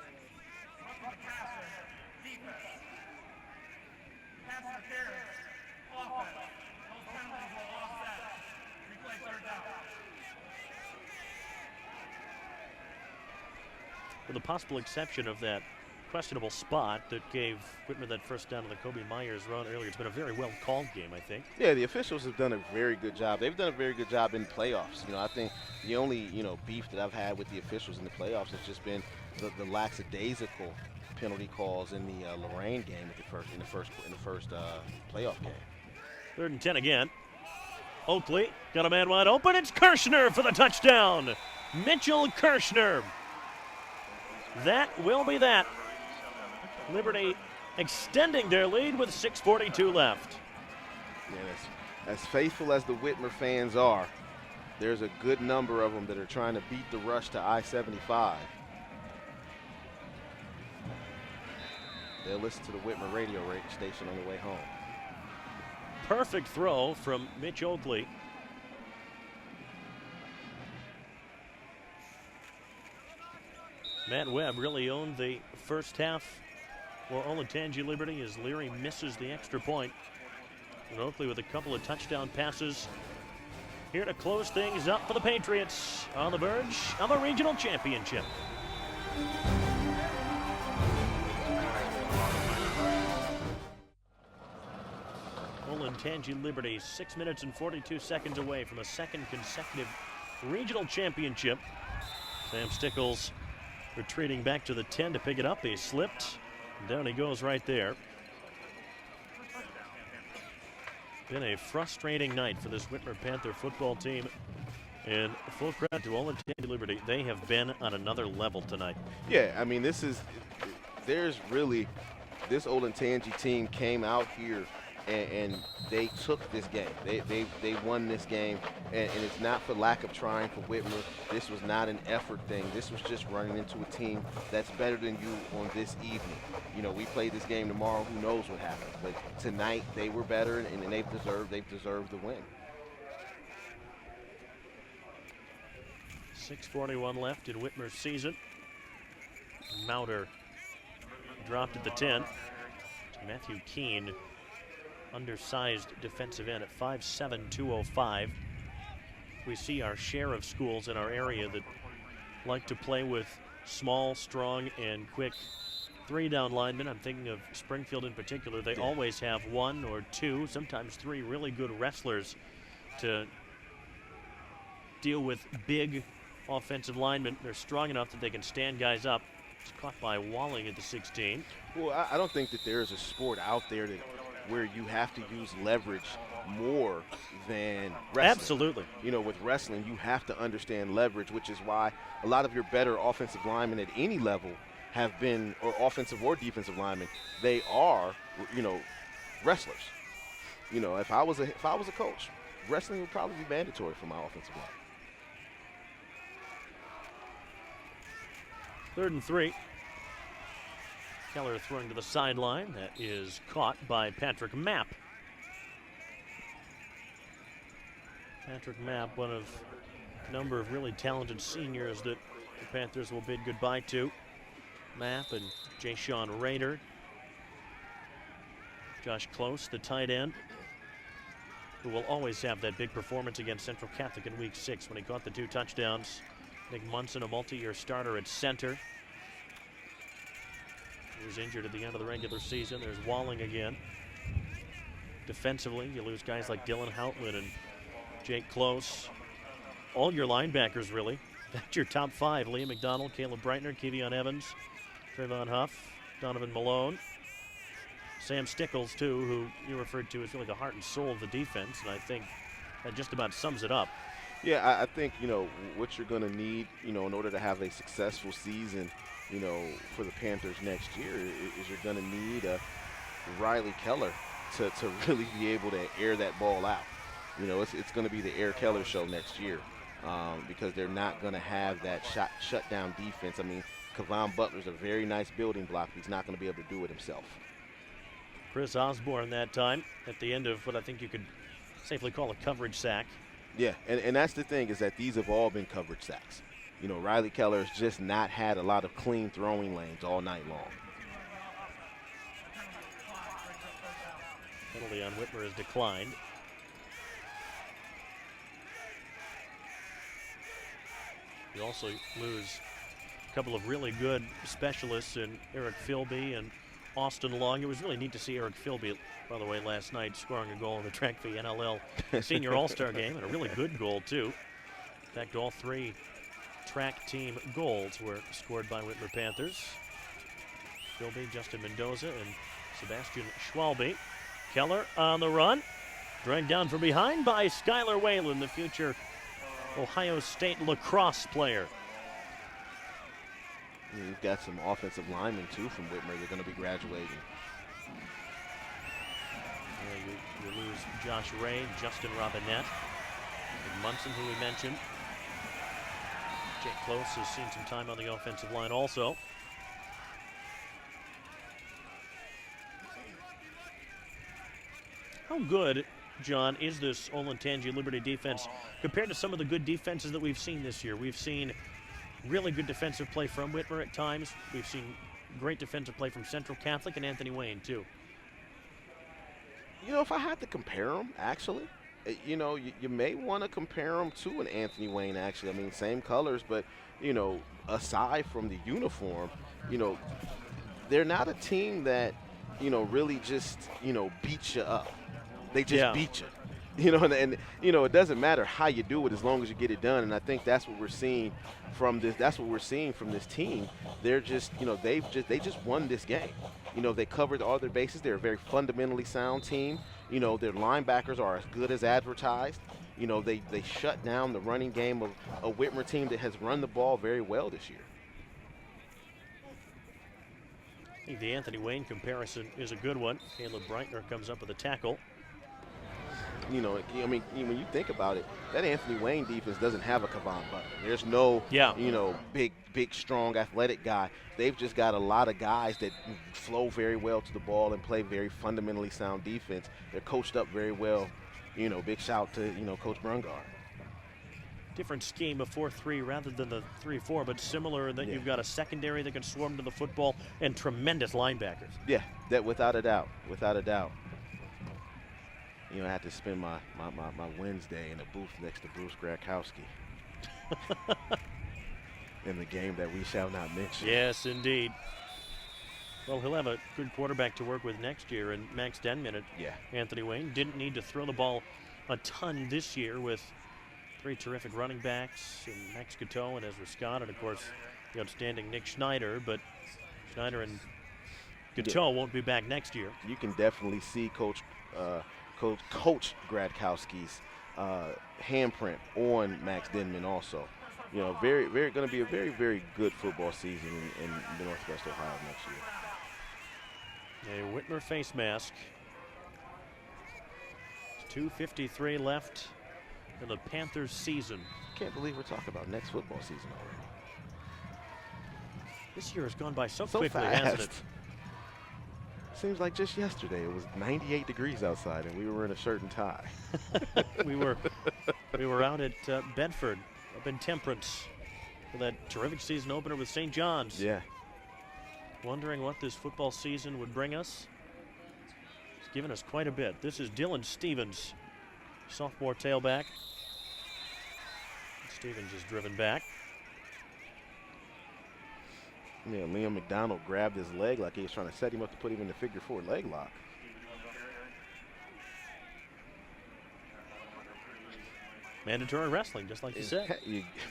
With the possible exception of that questionable spot that gave Whitmer that first down on the Kobe Myers run earlier, it's been a very well-called game, I think. Yeah, the officials have done a very good job. They've done a very good job in playoffs. You know, I think the only, you know, beef that I've had with the officials in the playoffs has just been the lackadaisical penalty calls in the Lorraine game in the first playoff game. 3rd and 10 again. Oakley got a man wide open. It's Kirshner for the touchdown. Mitchell Kirshner. That will be that. Liberty extending their lead with 6:42 left. Yeah, as faithful as the Whitmer fans are, there's a good number of them that are trying to beat the rush to I-75. They'll listen to the Whitmer radio station on the way home. Perfect throw from Mitch Oakley. Matt Webb really owned the first half for Olentangy Liberty as Leary misses the extra point. And Oakley with a couple of touchdown passes here to close things up for the Patriots on the verge of a regional championship. Olentangy Liberty 6 minutes and 42 seconds away from a second consecutive regional championship. Sam Stickles retreating back to the 10 to pick it up. He slipped. Down he goes right there. Been a frustrating night for this Whitmer Panther football team. And full credit to Olentangy Liberty. They have been on another level tonight. Yeah, I mean, this Olentangy team came out here and they took this game. They won this game, and it's not for lack of trying for Whitmer. This was not an effort thing. This was just running into a team that's better than you on this evening. You know, we play this game tomorrow. Who knows what happens? But tonight they were better, and they've deserved the win. 6:41 left in Whitmer's season. Mauter dropped at the 10. Matthew Keene, undersized defensive end at 5'7", 205. We see our share of schools in our area that like to play with small, strong, and quick three-down linemen. I'm thinking of Springfield in particular. They always have 1 or 2, sometimes 3 really good wrestlers to deal with big offensive linemen. They're strong enough that they can stand guys up. It's caught by Walling at the 16. Well, I don't think that there is a sport out there where you have to use leverage more than wrestling. Absolutely. You know, with wrestling, you have to understand leverage, which is why a lot of your better offensive linemen at any level have been, or offensive or defensive linemen, they are, you know, wrestlers. You know, if I was a coach, wrestling would probably be mandatory for my offensive line. 3rd and 3. Keller throwing to the sideline. That is caught by Patrick Mapp. Patrick Mapp, one of number of really talented seniors that the Panthers will bid goodbye to. Mapp and Jay Sean Rader. Josh Close, the tight end, who will always have that big performance against Central Catholic in Week 6 when he caught the 2 touchdowns. Nick Munson, a multi-year starter at center. He was injured at the end of the regular season. There's Walling again. Defensively, you lose guys like Dylan Houtland and Jake Close. All your linebackers, really. That's your top 5. Liam McDonald, Caleb Breitner, Kevion Evans, Trayvon Huff, Donovan Malone. Sam Stickles, too, who you referred to as really the heart and soul of the defense, and I think that just about sums it up. Yeah, I think, what you're going to need, in order to have a successful season, for the Panthers next year is you're going to need a Riley Keller to really be able to air that ball out. It's going to be the Air Keller show next year because they're not going to have that shutdown defense. I mean, Kevon Butler's a very nice building block, but he's not going to be able to do it himself. Chris Osborne that time at the end of what I think you could safely call a coverage sack. Yeah, and that's the thing, is that these have all been coverage sacks. Riley Keller has just not had a lot of clean throwing lanes all night long. Penalty on Whitmer has declined. You also lose a couple of really good specialists in Eric Philby and Austin Long. It was really neat to see Eric Philby, by the way, last night scoring a goal in the Track v NLL Senior All-Star game, and a really good goal, too. In fact, all 3 track team goals were scored by Whitmer Panthers. Philby, Justin Mendoza, and Sebastian Schwalbe. Keller on the run, dragged down from behind by Skylar Whalen, the future Ohio State lacrosse player. You've got some offensive linemen, too, from Whitmer. They're going to be graduating. Yeah, you lose Josh Ray, Justin Robinette, and Munson, who we mentioned. Jake Close has seen some time on the offensive line also. How good, John, is this Olentangy Liberty defense compared to some of the good defenses that we've seen this year? We've seen really good defensive play from Whitmer at times. We've seen great defensive play from Central Catholic and Anthony Wayne, too. If I had to compare them, actually, you may want to compare them to an Anthony Wayne, actually. I mean, same colors, but, aside from the uniform, they're not a team that, really just, beats you up. They just beat you. And it doesn't matter how you do it as long as you get it done. And I think that's what we're seeing from this. That's what we're seeing from this team. They're just, they just won this game. They covered all their bases. They're a very fundamentally sound team. Their linebackers are as good as advertised. They shut down the running game of a Whitmer team that has run the ball very well this year. I think the Anthony Wayne comparison is a good one. Caleb Breitner comes up with a tackle. I mean, when you think about it, that Anthony Wayne defense doesn't have a Kevon Butler. There's no, big, strong, athletic guy. They've just got a lot of guys that flow very well to the ball and play very fundamentally sound defense. They're coached up very well. Big shout to, Coach Brungard. Different scheme of 4-3 rather than the 3-4, but similar in that you've got a secondary that can swarm to the football and tremendous linebackers. Yeah, that without a doubt. I had to spend my Wednesday in a booth next to Bruce Gradkowski in the game that we shall not mention. Yes, indeed. Well, he'll have a good quarterback to work with next year, and Max Denman. Anthony Wayne didn't need to throw the ball a ton this year with 3 terrific running backs, and Max Cateau and Ezra Scott, and of course the outstanding Nick Schneider. But Schneider and Cateau won't be back next year. You can definitely see Coach Gradkowski's handprint on Max Denman also. Very going to be a very, very good football season in the Northwest Ohio next year. A Whitmer face mask. 2:53 left in the Panthers season. Can't believe we're talking about next football season already. This year has gone by so quickly, fast. hasn't it? Seems like just yesterday it was 98 degrees outside and we were in a shirt and tie. we were out at Bedford up in Temperance for that terrific season opener with St. John's. Yeah. Wondering what this football season would bring us. It's given us quite a bit. This is Dylan Stevens, sophomore tailback. Stevens is driven back. Yeah, Liam McDonald grabbed his leg like he was trying to set him up to put him in the figure 4 leg lock. Mandatory wrestling, just like you said.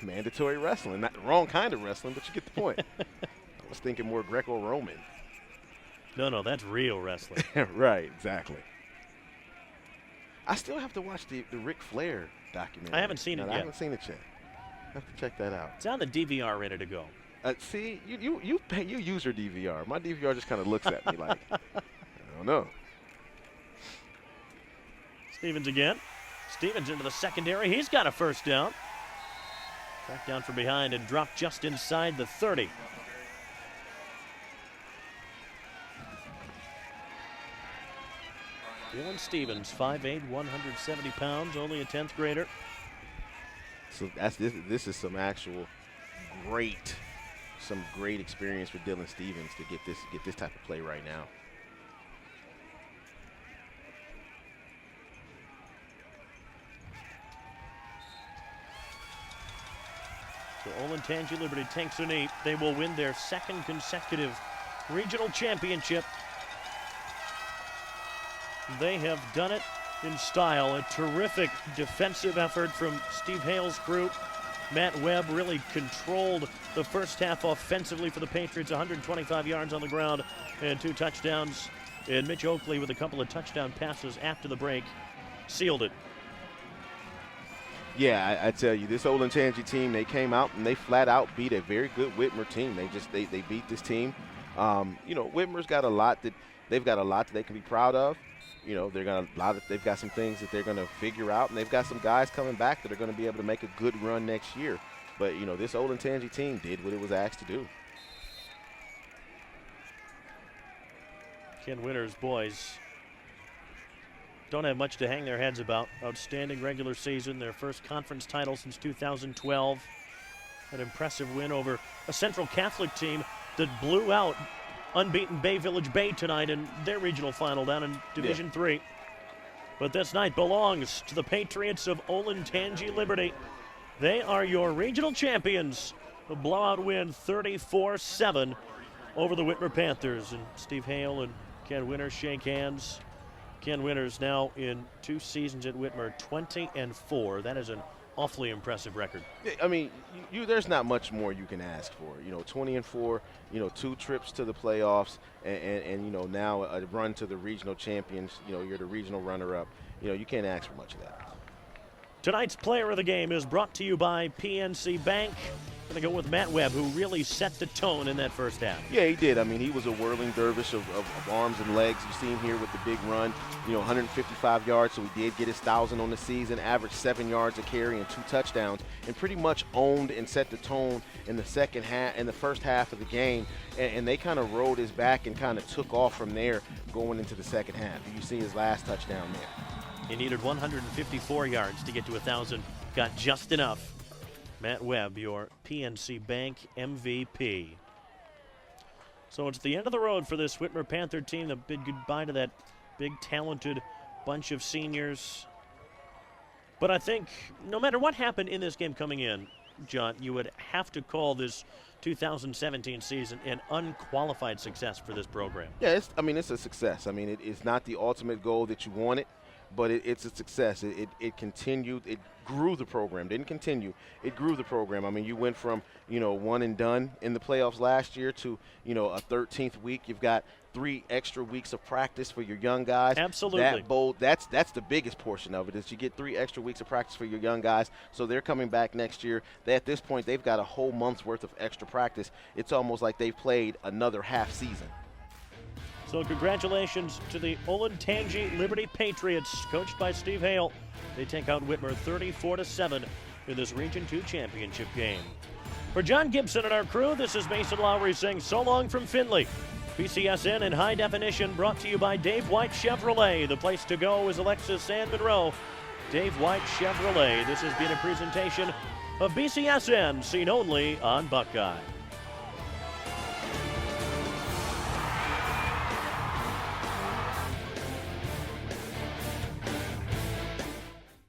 Mandatory wrestling. Not the wrong kind of wrestling, but you get the point. I was thinking more Greco-Roman. No, that's real wrestling. Right, exactly. I still have to watch the Ric Flair documentary. I haven't seen it yet. I haven't seen it yet. I have to check that out. It's on the DVR ready to go. See, you use your DVR. My DVR just kind of looks at me like, I don't know. Stevens again. Stevens into the secondary. He's got a first down. Back down from behind and dropped just inside the 30. Dylan Stevens, 5'8", 170 pounds, only a 10th grader. So this is some actual great experience for Dylan Stevens to get this type of play right now. So Olentangy Liberty takes a knee. They will win their second consecutive regional championship. They have done it in style. A terrific defensive effort from Steve Hale's group. Matt Webb really controlled the first half offensively for the Patriots. 125 yards on the ground and 2 touchdowns. And Mitch Oakley with a couple of touchdown passes after the break sealed it. Yeah, I tell you, this Olentangy team, they came out and they flat out beat a very good Whitmer team. They beat this team. Whitmer's got a lot that they can be proud of. They've got some things that they're going to figure out, and they've got some guys coming back that are going to be able to make a good run next year. But this Olentangy team did what it was asked to do. Ken Winter's boys don't have much to hang their heads about. Outstanding regular season, their first conference title since 2012. An impressive win over a Central Catholic team that blew out unbeaten Bay Village Bay tonight in their regional final down in Division III. But this night belongs to the Patriots of Olentangy Liberty. They are your regional champions. A blowout win 34-7 over the Whitmer Panthers. And Steve Hale and Ken Winter shake hands. Ken Winter's now in 2 seasons at Whitmer, 20-4. That is an awfully impressive record. I mean, there's not much more you can ask for. 20-4, 2 trips to the playoffs, and now a run to the regional champions. You're the regional runner-up. You can't ask for much of that. Tonight's player of the game is brought to you by PNC Bank. Going to go with Matt Webb, who really set the tone in that first half. Yeah, he did. I mean, he was a whirling dervish of arms and legs. You see him here with the big run, 155 yards, so he did get his 1,000 on the season, averaged 7 yards a carry and 2 touchdowns, and pretty much owned and set the tone in the first half of the game. And they kind of rode his back and kind of took off from there going into the second half. You see his last touchdown there. He needed 154 yards to get to 1,000. Got just enough. Matt Webb, your PNC Bank MVP. So it's the end of the road for this Whitmer Panther team. The big goodbye to that big, talented bunch of seniors. But I think no matter what happened in this game coming in, John, you would have to call this 2017 season an unqualified success for this program. Yeah, it's a success. I mean, it's not the ultimate goal that you wanted, but it's a success. It continued. It grew the program. Didn't continue. It grew the program. I mean, you went from, one and done in the playoffs last year to, a 13th week. You've got 3 extra weeks of practice for your young guys. Absolutely. That's the biggest portion of it, is you get 3 extra weeks of practice for your young guys. So they're coming back next year. At this point, they've got a whole month's worth of extra practice. It's almost like they've played another half season. So congratulations to the Olentangy Liberty Patriots, coached by Steve Hale. They take out Whitmer 34-7 in this Region 2 championship game. For John Gibson and our crew, this is Mason Lowry saying so long from Findlay. BCSN in high definition brought to you by Dave White Chevrolet. The place to go is Alexis and Monroe. Dave White Chevrolet. This has been a presentation of BCSN, seen only on Buckeye.